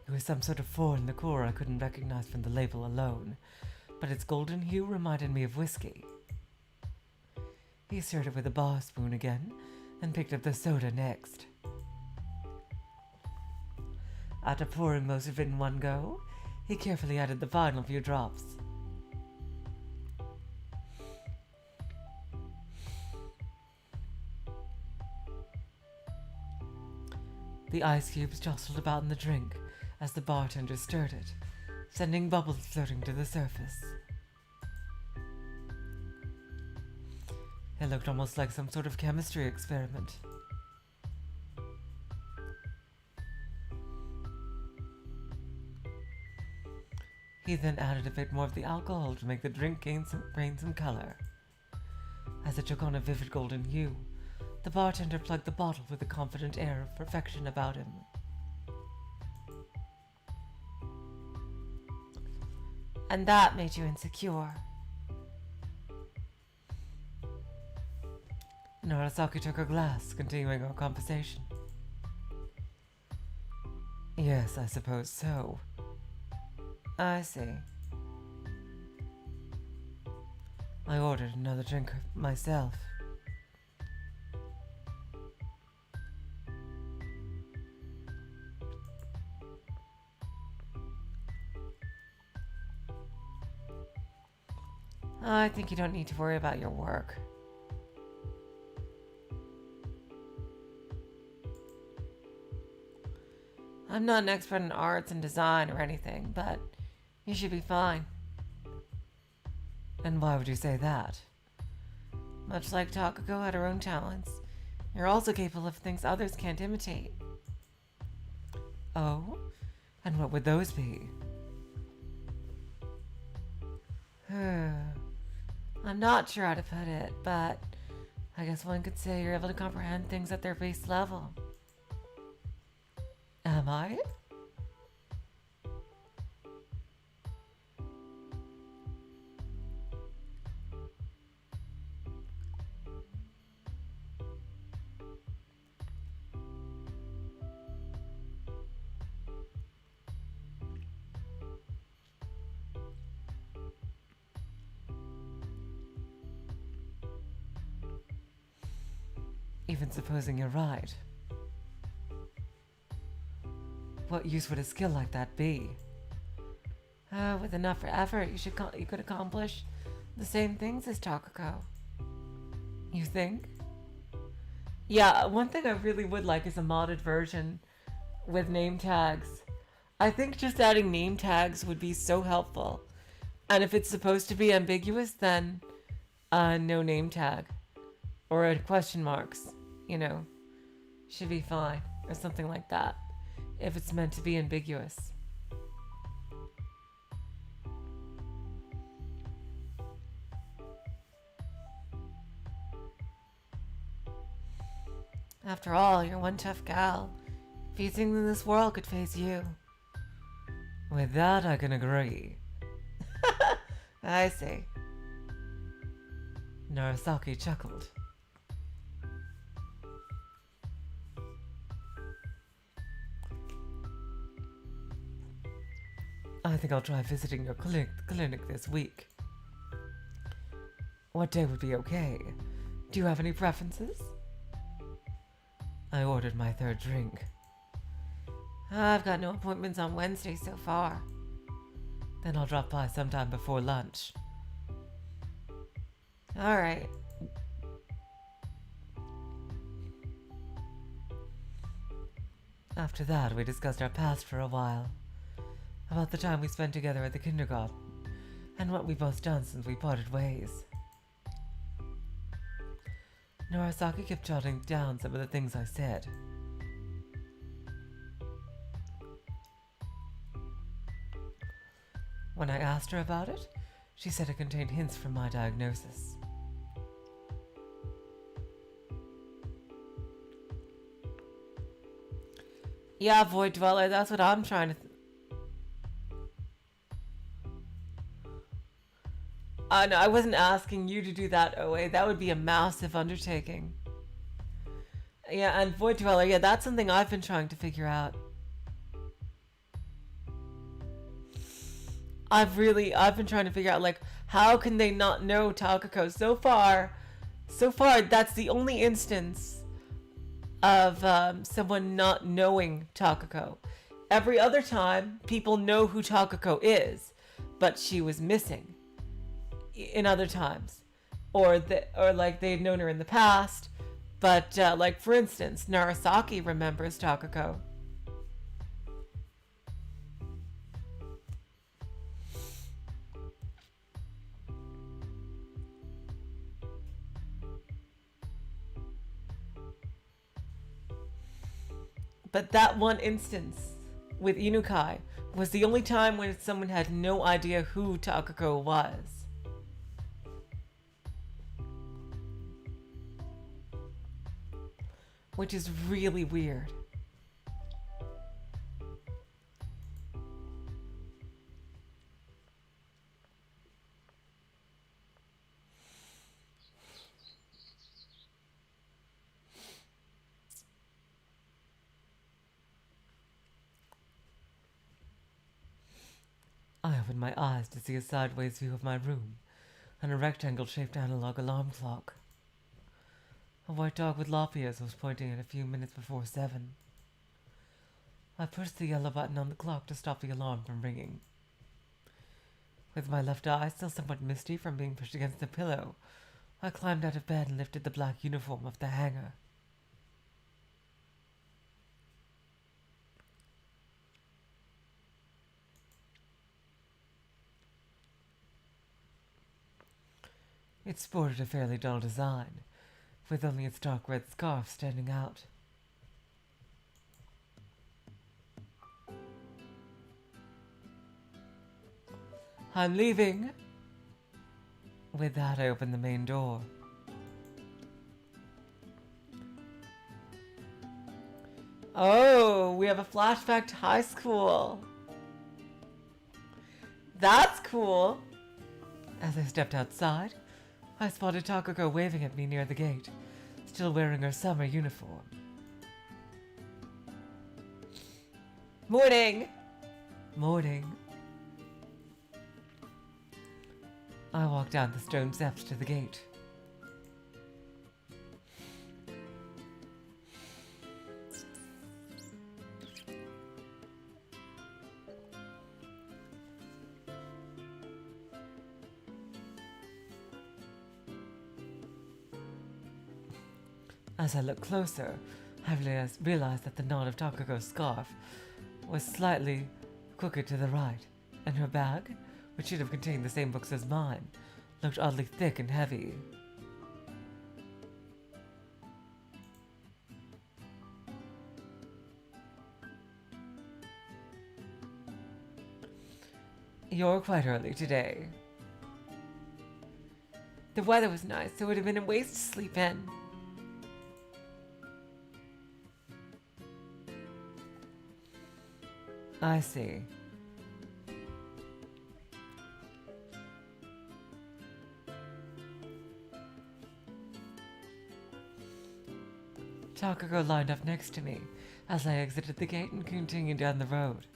It was some sort of foreign liqueur I couldn't recognize from the label alone, but its golden hue reminded me of whiskey. He stirred it with a bar spoon again and picked up the soda next. After pouring most of it in one go, he carefully added the final few drops. The ice cubes jostled about in the drink as the bartender stirred it, sending bubbles floating to the surface. It looked almost like some sort of chemistry experiment. He then added a bit more of the alcohol to make the drink gain some color. As it took on a vivid golden hue, the bartender plugged the bottle with a confident air of perfection about him. And that made you insecure. Narasaki took her glass, continuing our conversation. Yes, I suppose so. I see. I ordered another drink myself. I think you don't need to worry about your work. I'm not an expert in arts and design or anything, but you should be fine. And why would you say that? Much like Takako had her own talents, you're also capable of things others can't imitate. Oh? And what would those be? I'm not sure how to put it, but I guess one could say you're able to comprehend things at their base level. Am I? Even supposing you're right. What use would a skill like that be? With enough effort, you could accomplish the same things as Takako. You think? Yeah, one thing I really would like is a modded version with name tags. I think just adding name tags would be so helpful. And if it's supposed to be ambiguous, then no name tag. Or a question marks, should be fine. Or something like that. If it's meant to be ambiguous. After all, you're one tough gal. Few things in this world could face you. With that, I can agree. I see. Narasaki chuckled. I think I'll try visiting your clinic this week. What day would be okay? Do you have any preferences? I ordered my third drink. I've got no appointments on Wednesday so far. Then I'll drop by sometime before lunch. All right. After that, we discussed our past for a while. About the time we spent together at the kindergarten, and what we've both done since we parted ways. Narasaki kept jotting down some of the things I said. When I asked her about it, she said it contained hints from my diagnosis. Yeah, Void Dweller, that's what I'm trying to... No, I wasn't asking you to do that, OA. That would be a massive undertaking. Yeah, and Void Dweller, yeah, that's something I've been trying to figure out. I've been trying to figure out, like, how can they not know Takako? So far, that's the only instance of someone not knowing Takako. Every other time, people know who Takako is, but she was missing in other times. Or like they'd known her in the past, but like, for instance, Narasaki remembers Takako. But that one instance with Inukai, was the only time when someone had no idea who Takako was. Which is really weird. I opened my eyes to see a sideways view of my room and a rectangle-shaped analog alarm clock. A white dog with lop ears was pointing at a few minutes before 7. I pushed the yellow button on the clock to stop the alarm from ringing. With my left eye still somewhat misty from being pushed against the pillow, I climbed out of bed and lifted the black uniform off the hanger. It sported a fairly dull design, with only its dark red scarf standing out. I'm leaving. With that, I opened the main door. Oh, we have a flashback to high school. That's cool. As I stepped outside, I spotted Takako waving at me near the gate, still wearing her summer uniform. Morning. Morning. I walked down the stone steps to the gate. As I looked closer, I realized that the knot of Takako's scarf was slightly crooked to the right, and her bag, which should have contained the same books as mine, looked oddly thick and heavy. You're quite early today. The weather was nice, so it would have been a waste to sleep in. I see. Takako lined up next to me as I exited the gate and continued down the road.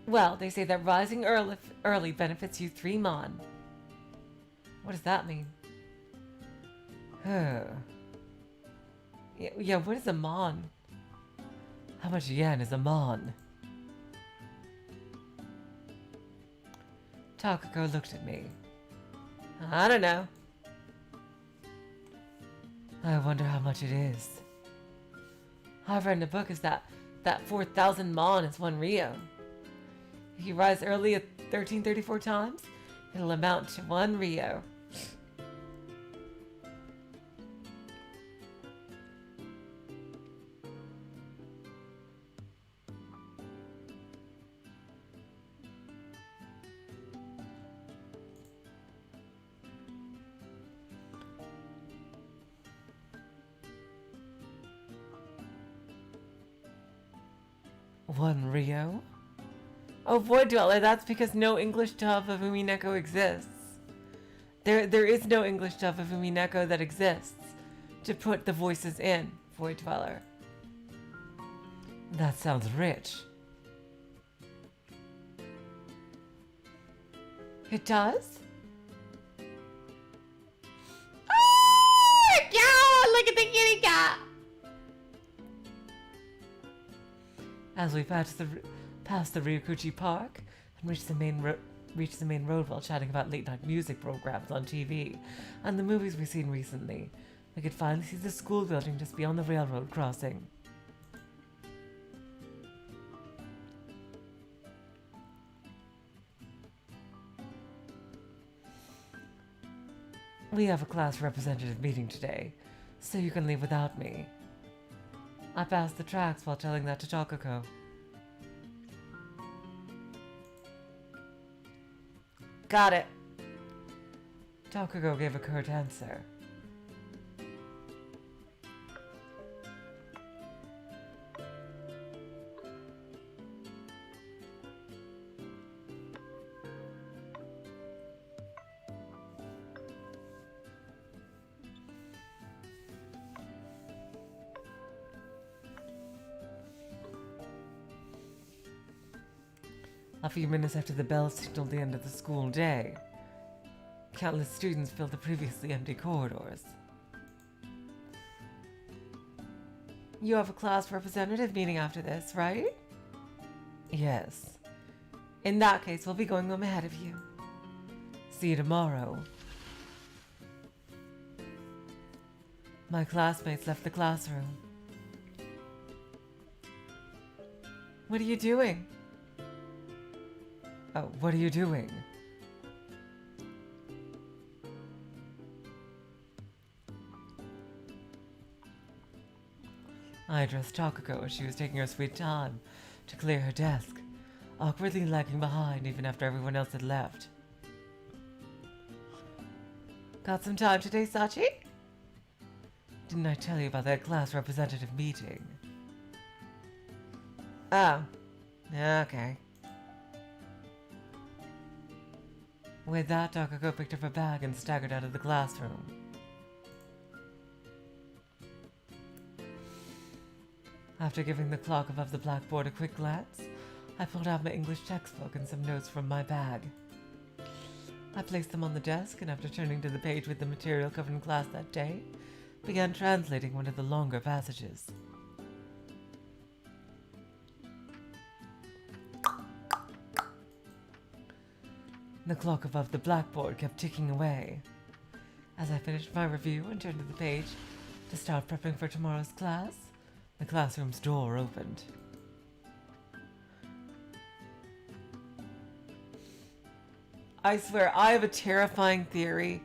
Well, they say that rising early benefits you 3 mon. What does that mean? Huh. Yeah, what is a mon? How much yen is a mon? Takako looked at me. I don't know. I wonder how much it is. I've read in a book is that 4,000 mon is 1 Rio. If you rise early at 1334 times, it'll amount to 1 Rio. One Rio? Oh, Void Dweller, that's because no English dub of Umineko exists. There is no English dub of Umineko that exists to put the voices in, Void Dweller. That sounds rich. It does? Oh, yeah! Look at the kitty cat! As we passed the Ryukuchi Park and reached the main road while chatting about late-night music programs on TV and the movies we've seen recently, we could finally see the school building just beyond the railroad crossing. We have a class representative meeting today, so you can leave without me. I passed the tracks while telling that to Takako. Got it. Takako gave a curt answer. A few minutes after the bell signaled the end of the school day, countless students filled the previously empty corridors. You have a class representative meeting after this, right? Yes. In that case, we'll be going home ahead of you. See you tomorrow. My classmates left the classroom. What are you doing? Oh, what are you doing? I addressed Takako as she was taking her sweet time to clear her desk, awkwardly lagging behind even after everyone else had left. Got some time today, Sachi? Didn't I tell you about that class representative meeting? Oh. Okay. With that, Takako picked up her bag and staggered out of the classroom. After giving the clock above the blackboard a quick glance, I pulled out my English textbook and some notes from my bag. I placed them on the desk, and after turning to the page with the material covered in class that day, began translating one of the longer passages. The clock above the blackboard kept ticking away. As I finished my review and turned to the page to start prepping for tomorrow's class, the classroom's door opened. I swear, I have a terrifying theory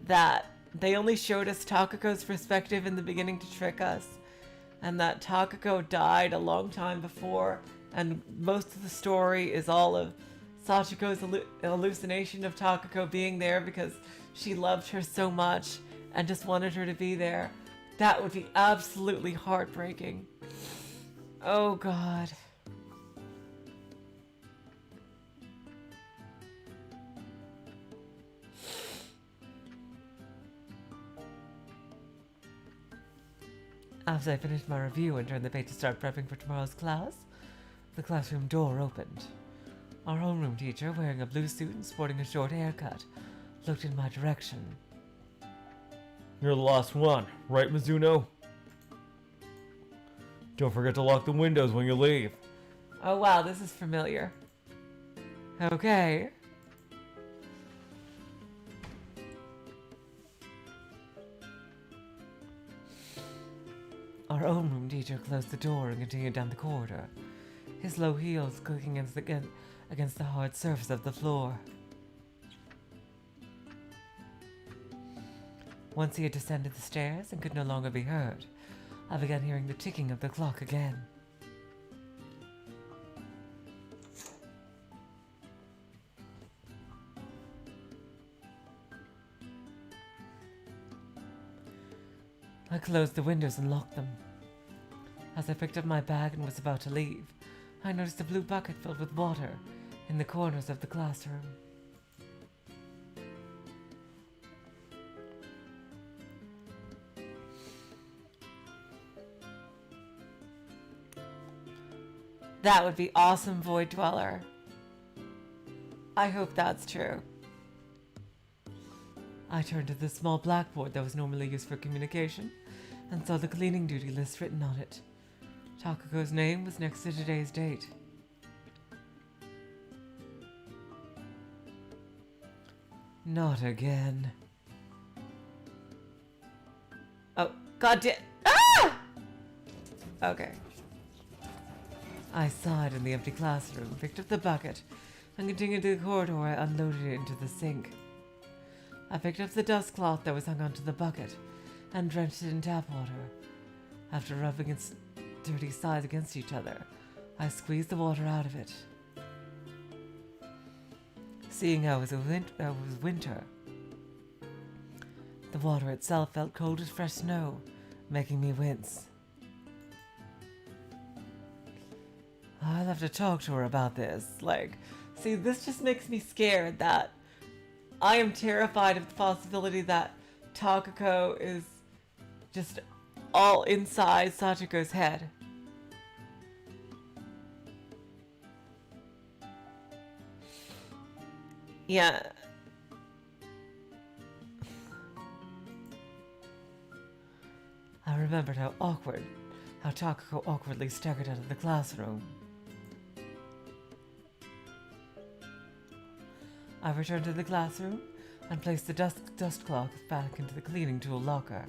that they only showed us Takako's perspective in the beginning to trick us, and that Takako died a long time before, and most of the story is all of Sachiko's hallucination of Takako being there because she loved her so much and just wanted her to be there. That would be absolutely heartbreaking. Oh God. After I finished my review and turned the page to start prepping for tomorrow's class, the classroom door opened. Our homeroom teacher, wearing a blue suit and sporting a short haircut, looked in my direction. You're the last one, right, Mizuno? Don't forget to lock the windows when you leave. Oh wow, this is familiar. Okay. Our homeroom teacher closed the door and continued down the corridor, his low heels clicking against the hard surface of the floor. Once he had descended the stairs and could no longer be heard, I began hearing the ticking of the clock again. I closed the windows and locked them. As I picked up my bag and was about to leave, I noticed a blue bucket filled with water in the corners of the classroom. That would be awesome, Void Dweller. I hope that's true. I turned to the small blackboard that was normally used for communication and saw the cleaning duty list written on it. Takako's name was next to today's date. Not again. Oh, God damn. Ah! Okay. I sighed in the empty classroom, picked up the bucket, and continued to the corridor. I unloaded it into the sink. I picked up the dust cloth that was hung onto the bucket and drenched it in tap water. After rubbing dirty sides against each other, I squeezed the water out of it. Seeing how it was winter, the water itself felt cold as fresh snow, making me wince. I'll have to talk to her about this. See, this just makes me scared that I am terrified of the possibility that Takako is just all inside Sachiko's head. Yeah. I remembered how Takako awkwardly staggered out of the classroom. I returned to the classroom and placed the dust cloth back into the cleaning tool locker.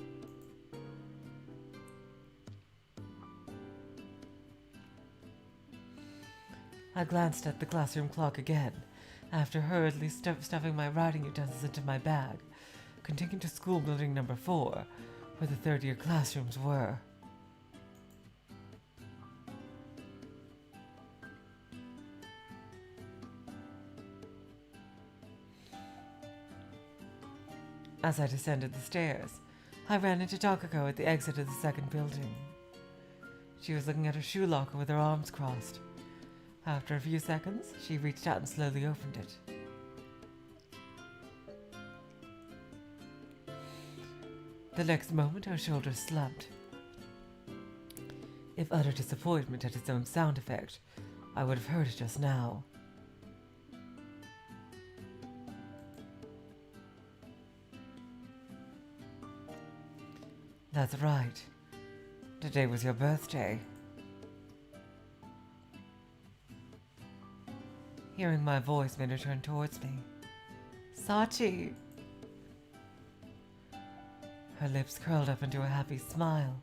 I glanced at the classroom clock again, after hurriedly stuffing my writing utensils into my bag, continuing to school building number 4, where the third-year classrooms were. As I descended the stairs, I ran into Takako at the exit of the second building. She was looking at her shoe locker with her arms crossed. After a few seconds, she reached out and slowly opened it. The next moment, her shoulders slumped. If utter disappointment had its own sound effect, I would have heard it just now. That's right. Today was your birthday. Hearing my voice made her turn towards me. Sachi! Her lips curled up into a happy smile.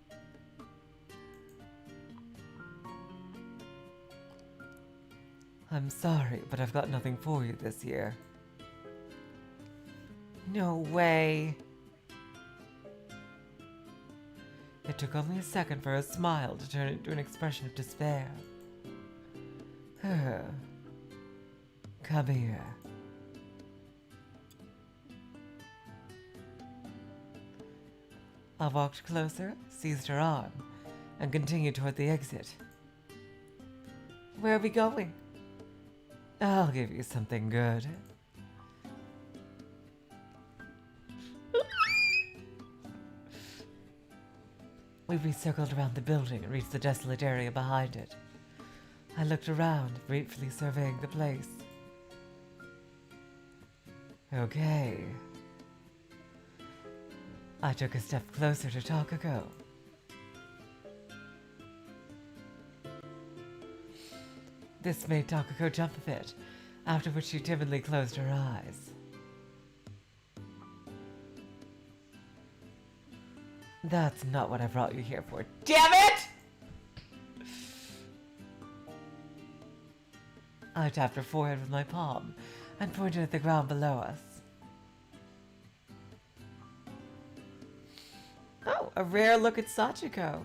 I'm sorry, but I've got nothing for you this year. No way. It took only a second for her smile to turn into an expression of despair. Come here. I walked closer, seized her arm, and continued toward the exit. Where are we going? I'll give you something good. We recircled around the building and reached the desolate area behind it. I looked around, gratefully surveying the place. Okay. I took a step closer to Takako. This made Takako jump a bit, after which she timidly closed her eyes. That's not what I brought you here for. Damn it! I tapped her forehead with my palm and pointed at the ground below us. Oh, a rare look at Sachiko.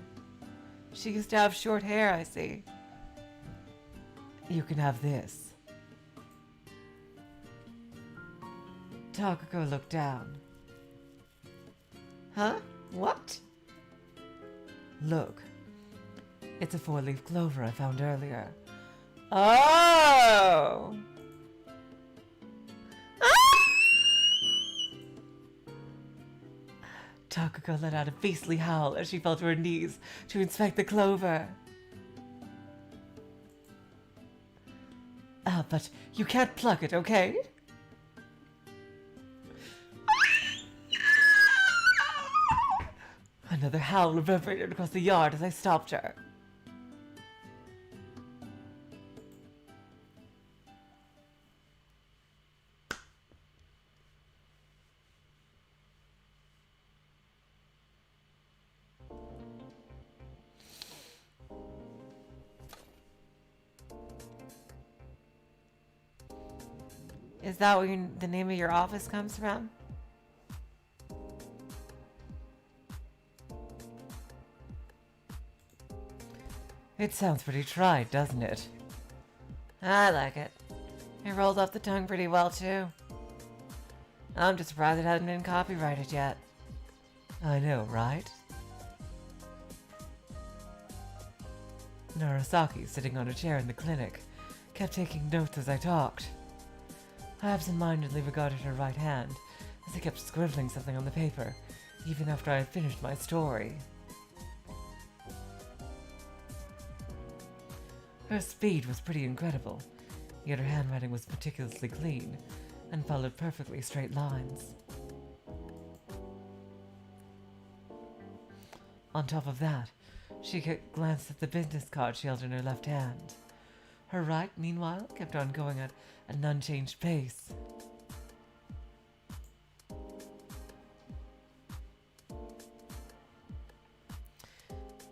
She used to have short hair, I see. You can have this. Takako looked down. Huh? What? Look. It's a 4-leaf clover I found earlier. Oh! Takako let out a beastly howl as she fell to her knees to inspect the clover. But you can't pluck it, okay? Another howl reverberated across the yard as I stopped her. Is that where the name of your office comes from? It sounds pretty trite, doesn't it? I like it. It rolls off the tongue pretty well, too. I'm just surprised it hasn't been copyrighted yet. I know, right? Narasaki, sitting on a chair in the clinic, kept taking notes as I talked. I absentmindedly regarded her right hand as I kept scribbling something on the paper, even after I had finished my story. Her speed was pretty incredible, yet her handwriting was meticulously clean and followed perfectly straight lines. On top of that, she glanced at the business card she held in her left hand. Her right, meanwhile, kept on going at an unchanged pace.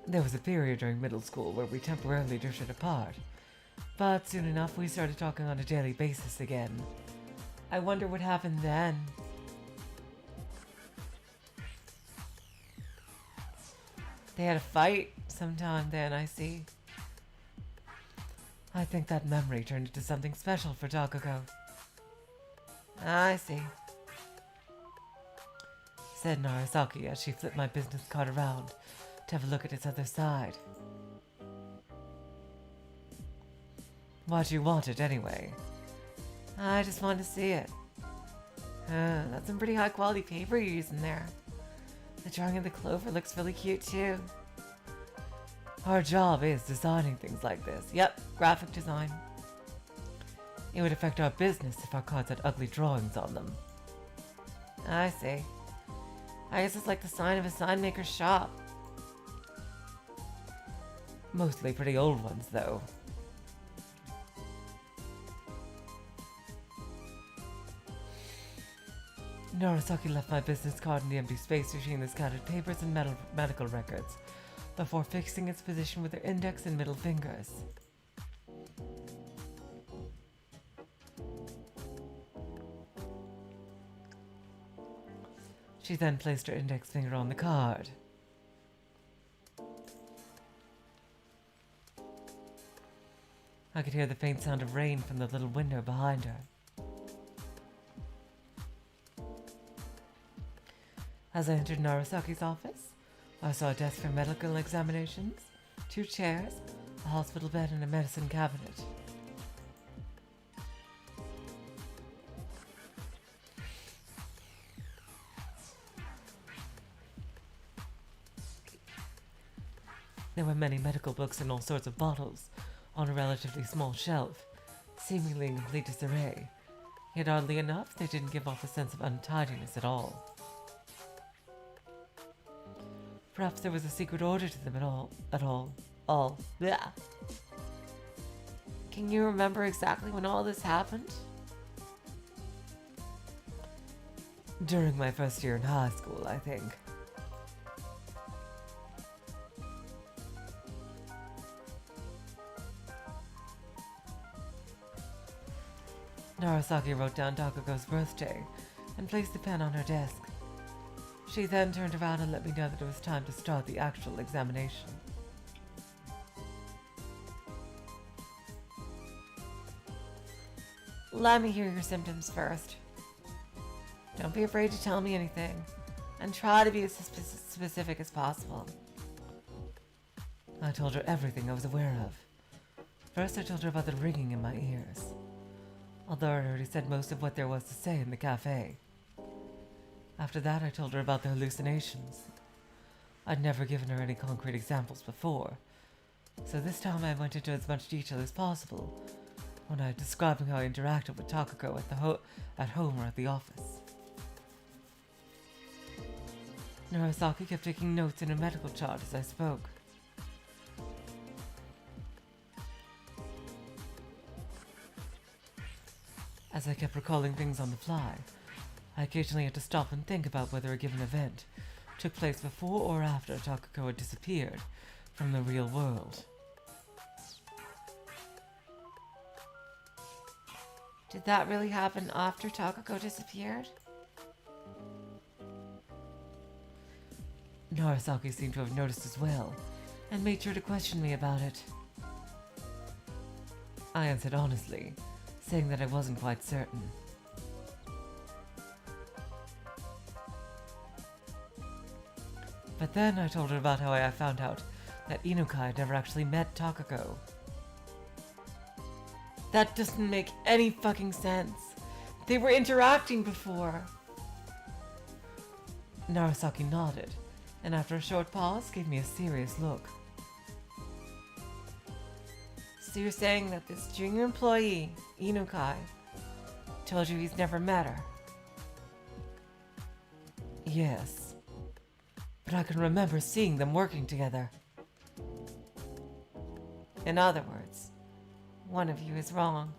There was a period during middle school where we temporarily drifted apart, but soon enough we started talking on a daily basis again. I wonder what happened then. They had a fight sometime then, I see. I think that memory turned into something special for Takako. I see, said Narasaki as she flipped my business card around to have a look at its other side. Why'd you want it anyway? I just wanted to see it. That's some pretty high quality paper you're using there. The drawing of the clover looks really cute too. Our job is designing things like this. Yep, graphic design. It would affect our business if our cards had ugly drawings on them. I see. I guess it's like the sign of a sign maker's shop. Mostly pretty old ones, though. Narasaki left my business card in the empty space between the scattered papers and medical records, before fixing its position with her index and middle fingers. She then placed her index finger on the card. I could hear the faint sound of rain from the little window behind her. As I entered Narasaki's office, I saw a desk for medical examinations, 2 chairs, a hospital bed, and a medicine cabinet. There were many medical books and all sorts of bottles on a relatively small shelf, seemingly in complete disarray, yet oddly enough, they didn't give off a sense of untidiness at all. Perhaps there was a secret order to them all. Yeah. Can you remember exactly when all this happened? During my first year in high school, I think. Narasaki wrote down Takako's birthday and placed the pen on her desk. She then turned around and let me know that it was time to start the actual examination. Let me hear your symptoms first. Don't be afraid to tell me anything, and try to be as specific as possible. I told her everything I was aware of. First, I told her about the ringing in my ears, although I already said most of what there was to say in the cafe. After that, I told her about the hallucinations. I'd never given her any concrete examples before, so this time I went into as much detail as possible when I was describing how I interacted with Takako at home or at the office. Narasaki kept taking notes in a medical chart as I spoke. As I kept recalling things on the fly, I occasionally had to stop and think about whether a given event took place before or after Takako had disappeared from the real world. Did that really happen after Takako disappeared? Narasaki seemed to have noticed as well, and made sure to question me about it. I answered honestly, saying that I wasn't quite certain. But then I told her about how I found out that Inukai never actually met Takako. That doesn't make any fucking sense. They were interacting before. Narasaki nodded, and after a short pause gave me a serious look. So you're saying that this junior employee, Inukai, told you he's never met her? Yes, but I can remember seeing them working together. In other words, one of you is wrong.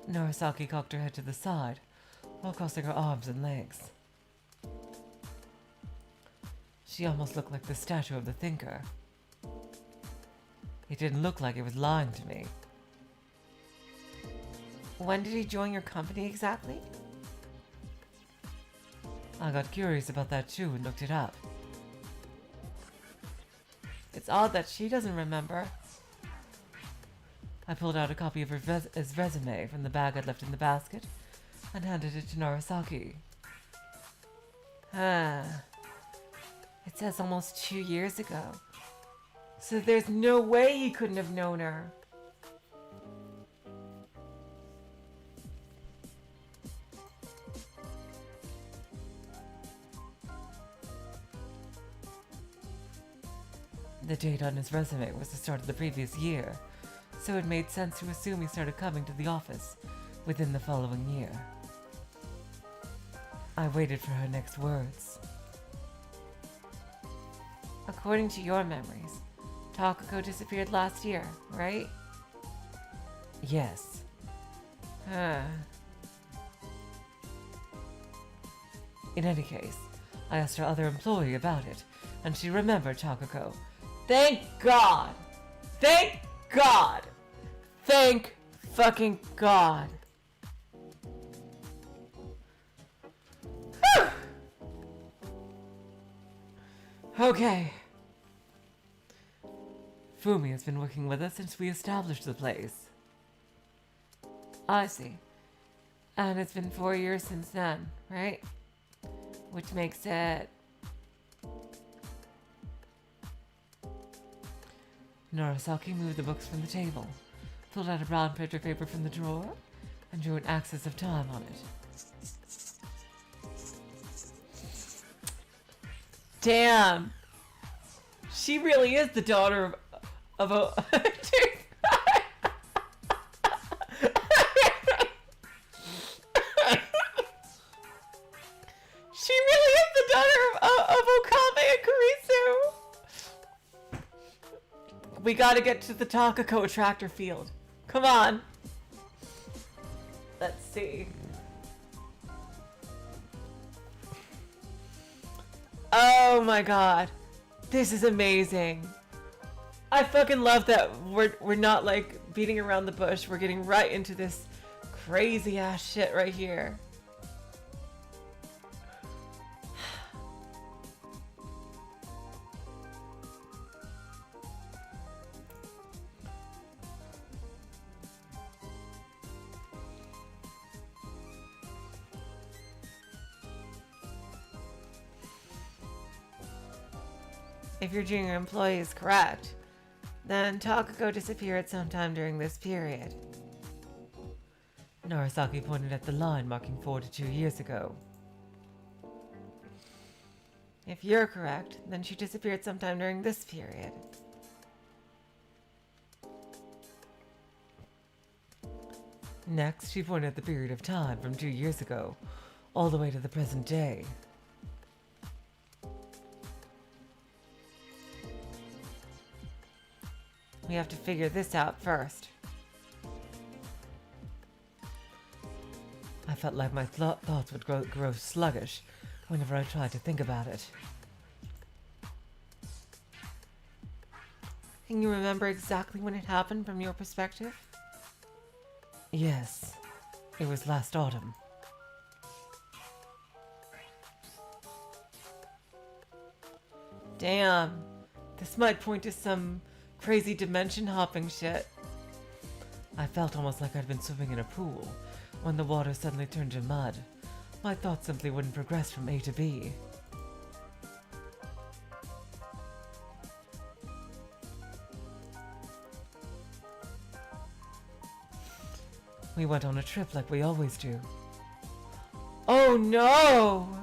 Narasaki cocked her head to the side, while crossing her arms and legs. She almost looked like the statue of the thinker. It didn't look like it was lying to me. When did he join your company exactly? I got curious about that too and looked it up. It's odd that she doesn't remember. I pulled out a copy of his resume from the bag I'd left in the basket and handed it to Narasaki. It says almost 2 years ago. So there's no way he couldn't have known her. The date on his resume was the start of the previous year, so it made sense to assume he started coming to the office within the following year. I waited for her next words. According to your memories, Takako disappeared last year, right? Yes. In any case, I asked her other employee about it, and she remembered Takako. Thank God! Thank God! Thank fucking God! Whew. Okay. Fumi has been working with us since we established the place. I see. And it's been 4 years since then, right? Which makes it... Narasaki moved the books from the table, pulled out a brown picture paper from the drawer, and drew an axis of time on it. Damn! She really is the daughter of a... She really is the daughter of Okame and Kurisu! We gotta get to the Takako tractor field. Come on. Let's see. Oh my god. This is amazing. I fucking love that we're not like beating around the bush. We're getting right into this crazy ass shit right here. If your junior employee is correct, then Takako disappeared sometime during this period. Narasaki pointed at the line marking 4 to 2 years ago. If you're correct, then she disappeared sometime during this period. Next, she pointed at the period of time from 2 years ago, all the way to the present day. We have to figure this out first. I felt like my thoughts would grow sluggish whenever I tried to think about it. Can you remember exactly when it happened from your perspective? Yes, it was last autumn. Damn, this might point to some crazy dimension hopping shit. I felt almost like I'd been swimming in a pool when the water suddenly turned to mud. My thoughts simply wouldn't progress from A to B. We went on a trip like we always do. Oh no!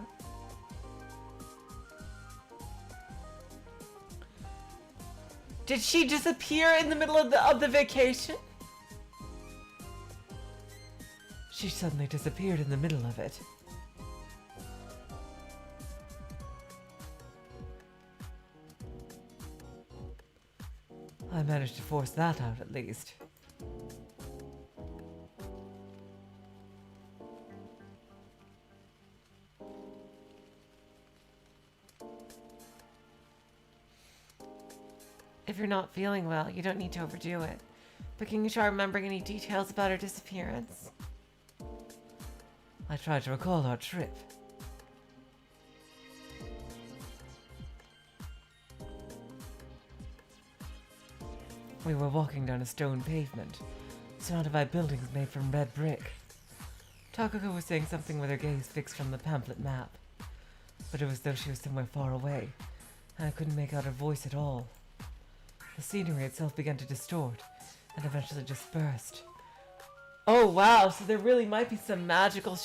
Did she disappear in the middle of the vacation? She suddenly disappeared in the middle of it. I managed to force that out at least. If you're not feeling well, you don't need to overdo it. But can you try remembering any details about her disappearance? I tried to recall our trip. We were walking down a stone pavement, surrounded by buildings made from red brick. Takako was saying something with her gaze fixed on the pamphlet map, but it was as though she was somewhere far away, and I couldn't make out her voice at all. The scenery itself began to distort, and eventually dispersed. Oh wow, so there really might be some magical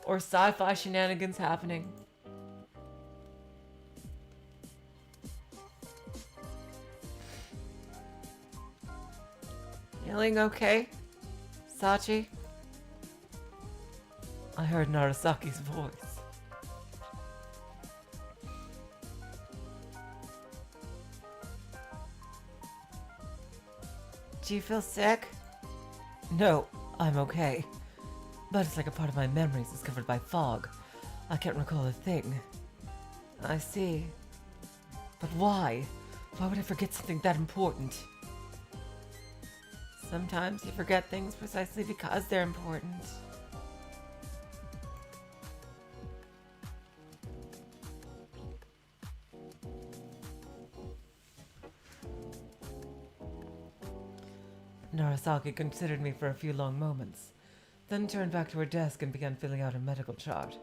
or sci-fi shenanigans happening. Feeling okay, Sachi? I heard Narasaki's voice. Do you feel sick? No, I'm okay. But it's like a part of my memories is covered by fog. I can't recall a thing. I see. But why? Why would I forget something that important? Sometimes you forget things precisely because they're important. Narasaki considered me for a few long moments, then turned back to her desk and began filling out a medical chart.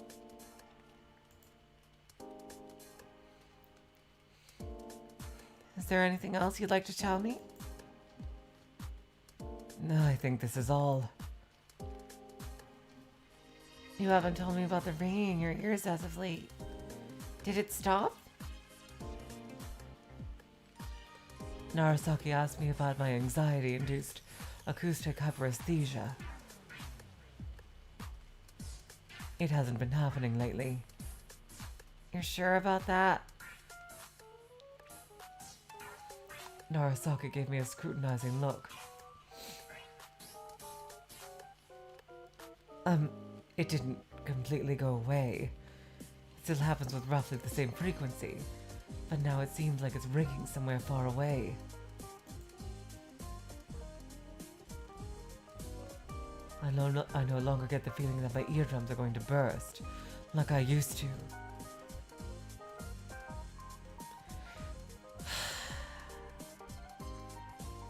Is there anything else you'd like to tell me? No, I think this is all. You haven't told me about the ringing in your ears as of late. Did it stop? Narasaki asked me about my anxiety-induced acoustic hyperesthesia. It hasn't been happening lately. You're sure about that? Narasaki gave me a scrutinizing look. It didn't completely go away. It still happens with roughly the same frequency, but now it seems like it's ringing somewhere far away. I no longer get the feeling that my eardrums are going to burst, like I used to.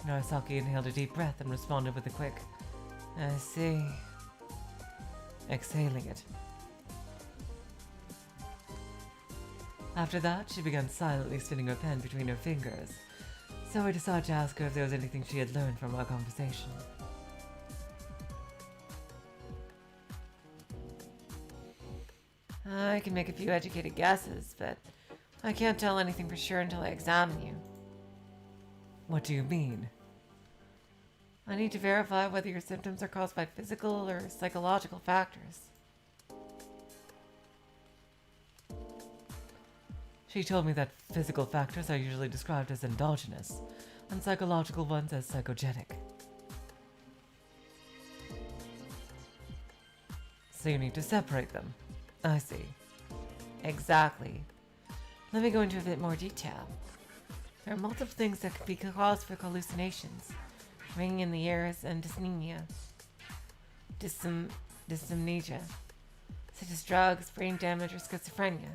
Narasaki inhaled a deep breath and responded with a quick, "I see," exhaling it. After that, she began silently spinning her pen between her fingers, so I decided to ask her if there was anything she had learned from our conversation. I can make a few educated guesses, but I can't tell anything for sure until I examine you. What do you mean? I need to verify whether your symptoms are caused by physical or psychological factors. She told me that physical factors are usually described as endogenous, and psychological ones as psychogenic. So you need to separate them. I see. Exactly. Let me go into a bit more detail. There are multiple things that could be cause for hallucinations, ringing in the ears, and dysmnesia, such as drugs, brain damage, or schizophrenia.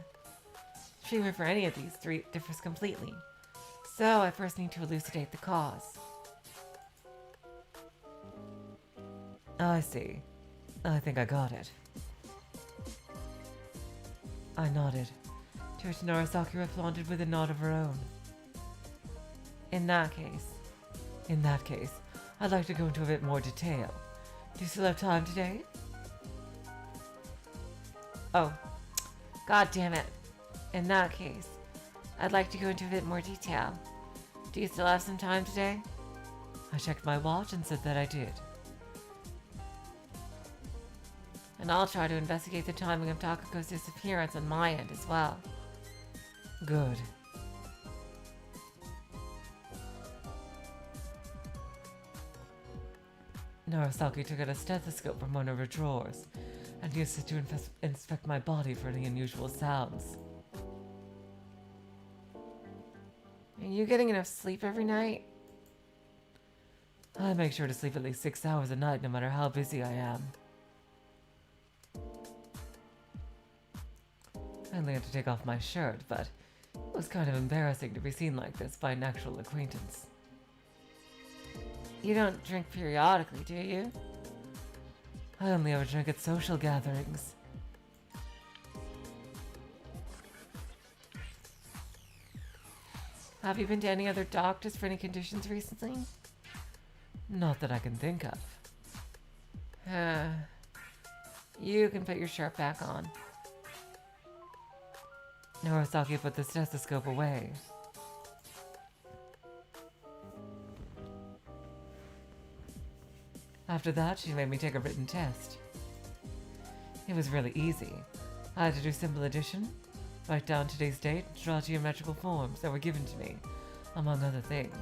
Treatment for any of these three differs completely. So I first need to elucidate the cause. I see. I think I got it. I nodded. To which Narasaki responded with a nod of her own. In that case, I'd like to go into a bit more detail. Do you still have time today? Oh, god damn it. In that case, I'd like to go into a bit more detail. Do you still have some time today? I checked my watch and said that I did. And I'll try to investigate the timing of Takako's disappearance on my end as well. Good. Narasaki took out a stethoscope from one of her drawers and used it to inspect my body for any unusual sounds. Are you getting enough sleep every night? I make sure to sleep at least 6 hours a night, no matter how busy I am. I only had to take off my shirt, but it was kind of embarrassing to be seen like this by an actual acquaintance. You don't drink periodically, do you? I only ever drink at social gatherings. Have you been to any other doctors for any conditions recently? Not that I can think of. You can put your shirt back on. Narasaki put the stethoscope away. After that, she made me take a written test. It was really easy. I had to do simple addition, write down today's date, and draw geometrical forms that were given to me, among other things.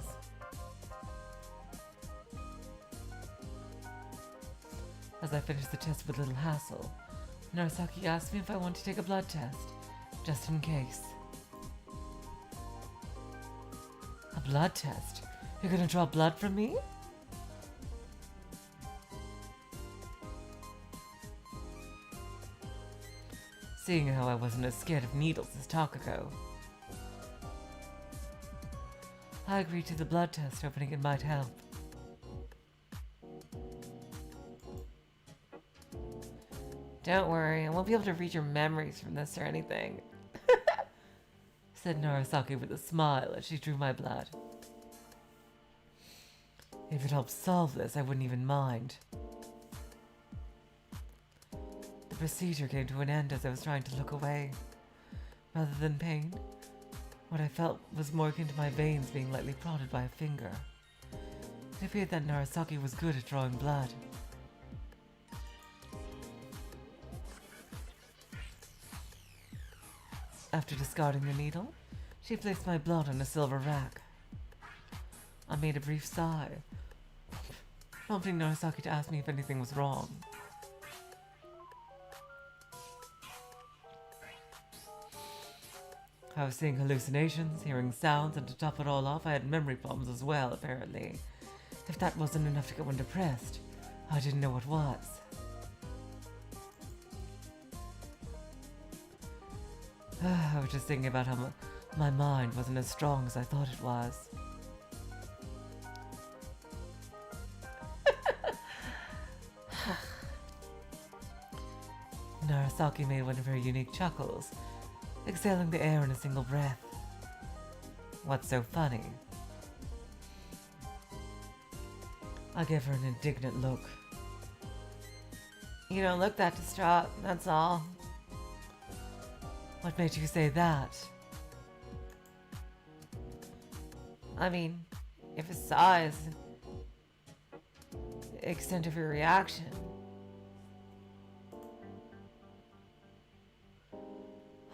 As I finished the test with little hassle, Narasaki asked me if I wanted to take a blood test, just in case. A blood test? You're gonna draw blood from me? Seeing how I wasn't as scared of needles as Takako, I agreed to the blood test, hoping it might help. Don't worry, I won't be able to read your memories from this or anything, said Narasaki with a smile as she drew my blood. If it helps solve this, I wouldn't even mind. The procedure came to an end as I was trying to look away. Rather than pain, what I felt was more akin to my veins being lightly prodded by a finger. It appeared that Narasaki was good at drawing blood. After discarding the needle, she placed my blood on a silver rack. I made a brief sigh, prompting Narasaki to ask me if anything was wrong. I was seeing hallucinations, hearing sounds, and to top it all off, I had memory problems as well, apparently. If that wasn't enough to get one depressed, I didn't know what was. I was just thinking about how my mind wasn't as strong as I thought it was. Narasaki made one of her unique chuckles, exhaling the air in a single breath. What's so funny? I gave her an indignant look. You don't look that distraught, that's all. What made you say that? I mean, if a size, the extent of your reaction.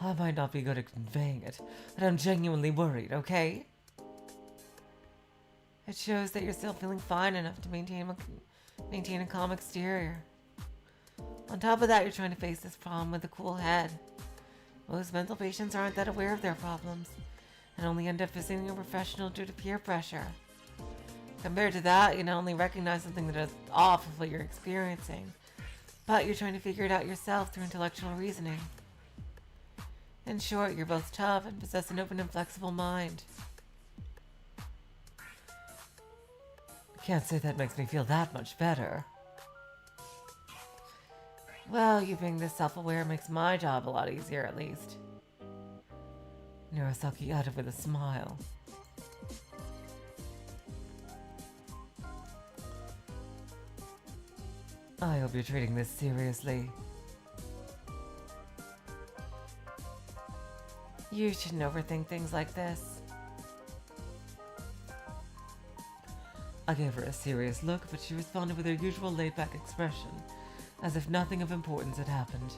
I might not be good at conveying it, but I'm genuinely worried, okay? It shows that you're still feeling fine enough to maintain a calm exterior. On top of that, you're trying to face this problem with a cool head. Most mental patients aren't that aware of their problems, and only end up visiting a professional due to peer pressure. Compared to that, you not only recognize something that is off of what you're experiencing, but you're trying to figure it out yourself through intellectual reasoning. In short, you're both tough and possess an open and flexible mind. Can't say that makes me feel that much better. Well, you being this self-aware makes my job a lot easier, at least. Narasaki added with a smile. I hope you're treating this seriously. You shouldn't overthink things like this. I gave her a serious look, but she responded with her usual laid-back expression, as if nothing of importance had happened.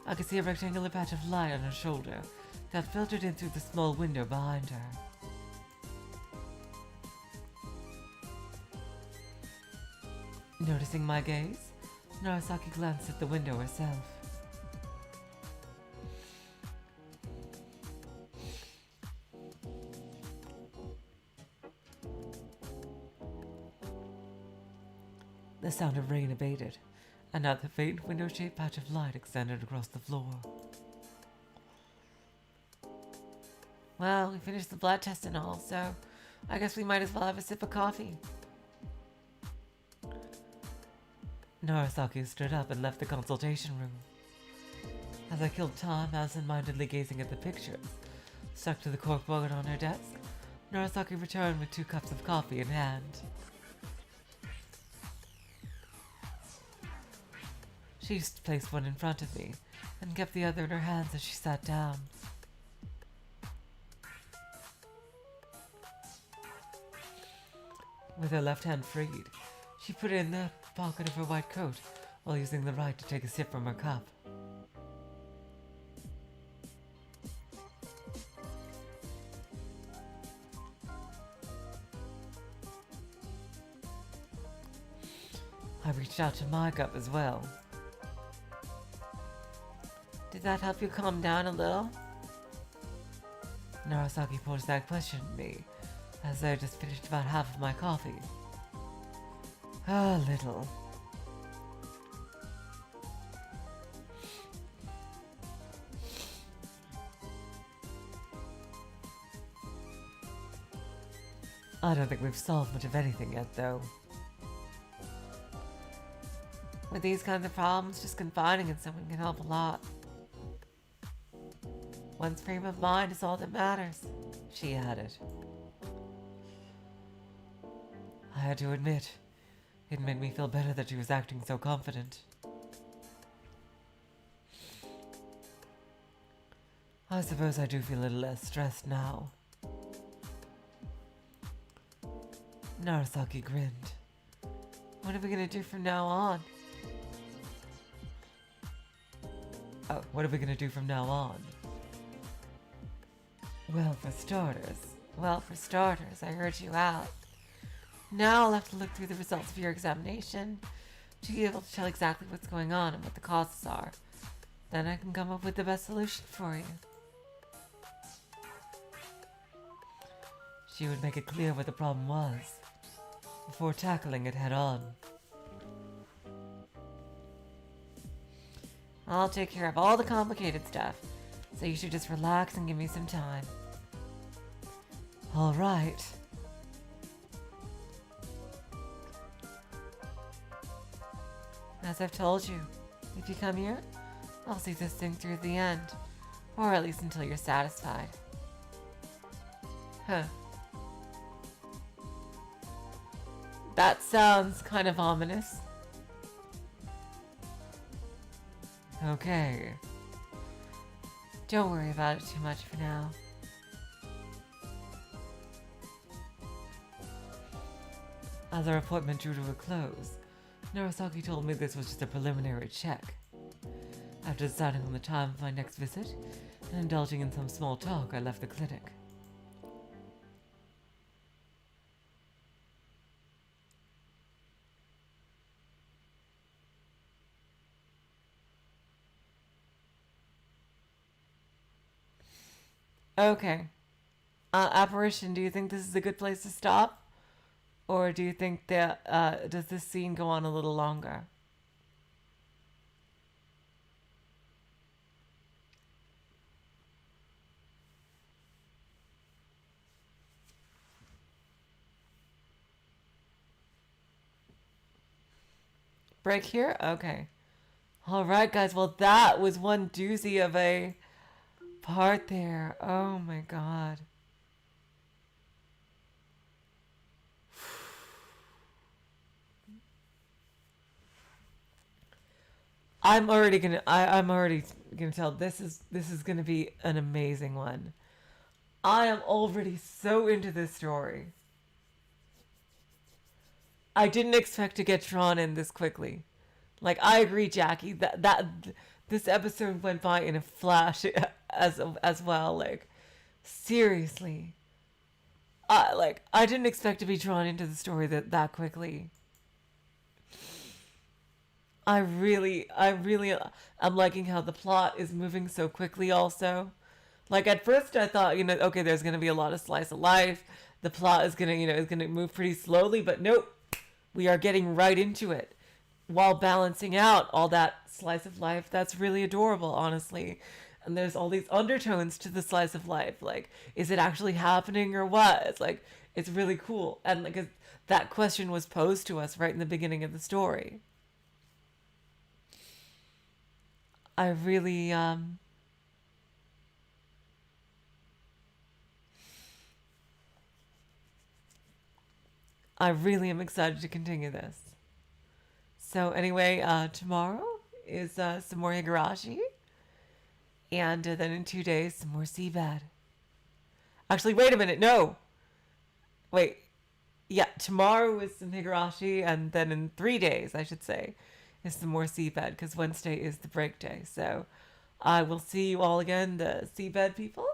I could see a rectangular patch of light on her shoulder that filtered in through the small window behind her. Noticing my gaze, Narasaki glanced at the window herself. The sound of rain abated, and now the faint window-shaped patch of light extended across the floor. Well, we finished the blood test and all, so I guess we might as well have a sip of coffee. Narasaki stood up and left the consultation room. As I killed time, absent-mindedly gazing at the pictures stuck to the corkboard on her desk, Narasaki returned with 2 cups of coffee in hand. She placed one in front of me and kept the other in her hands as she sat down. With her left hand freed, she put it in the pocket of her white coat while using the right to take a sip from her cup. I reached out to my cup as well. Did that help you calm down a little? Narasaki posed that question to me, as I just finished about half of my coffee. A little. I don't think we've solved much of anything yet, though. With these kinds of problems, just confiding in someone can help a lot. One's frame of mind is all that matters, she added. I had to admit, it made me feel better that she was acting so confident. I suppose I do feel a little less stressed now. Narasaki grinned. What are we gonna do from now on? Oh, what are we gonna do from now on? Well, for starters, I heard you out. Now I'll have to look through the results of your examination to be able to tell exactly what's going on and what the causes are. Then I can come up with the best solution for you. She would make it clear what the problem was before tackling it head on. I'll take care of all the complicated stuff, so you should just relax and give me some time. All right. As I've told you, if you come here, I'll see this thing through the end, or at least until you're satisfied. Huh. That sounds kind of ominous. Okay. Don't worry about it too much for now. As our appointment drew to a close, Narasaki told me this was just a preliminary check. After deciding on the time of my next visit and indulging in some small talk, I left the clinic. Okay. Apparition, do you think this is a good place to stop? Or do you think that, does this scene go on a little longer? break here? Okay. All right, guys. Well, that was one doozy of a part there. Oh my god. I'm already gonna tell this is gonna be an amazing one. I am already so into this story. I didn't expect to get drawn in this quickly. Like, I agree, Jackie, that this episode went by in a flash as well. Like, seriously. I didn't expect to be drawn into the story that quickly. I really am liking how the plot is moving so quickly also. Like, at first I thought, okay, there's going to be a lot of slice of life. The plot is going to, is going to move pretty slowly, but nope. We are getting right into it while balancing out all that slice of life. That's really adorable, honestly. And there's all these undertones to the slice of life. Like, is it actually happening or what? It's like, it's really cool. And like, that question was posed to us right in the beginning of the story. I really, I really am excited to continue this. So anyway, tomorrow is some more Higurashi. And then in 2 days, some more Seabed. Actually, wait a minute. No. Wait. Yeah, tomorrow is some Higurashi. And then in 3 days, I should say, is some more Seabed. Because Wednesday is the break day. So I will see you all again, the Seabed people,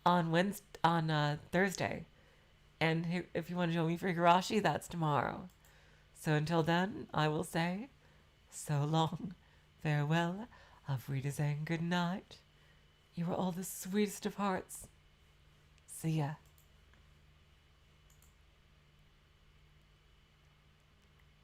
on Thursday. And if you want to join me for Higurashi, that's tomorrow. So until then, I will say so long, farewell, auf Wiedersehen, good night. You are all the sweetest of hearts. See ya.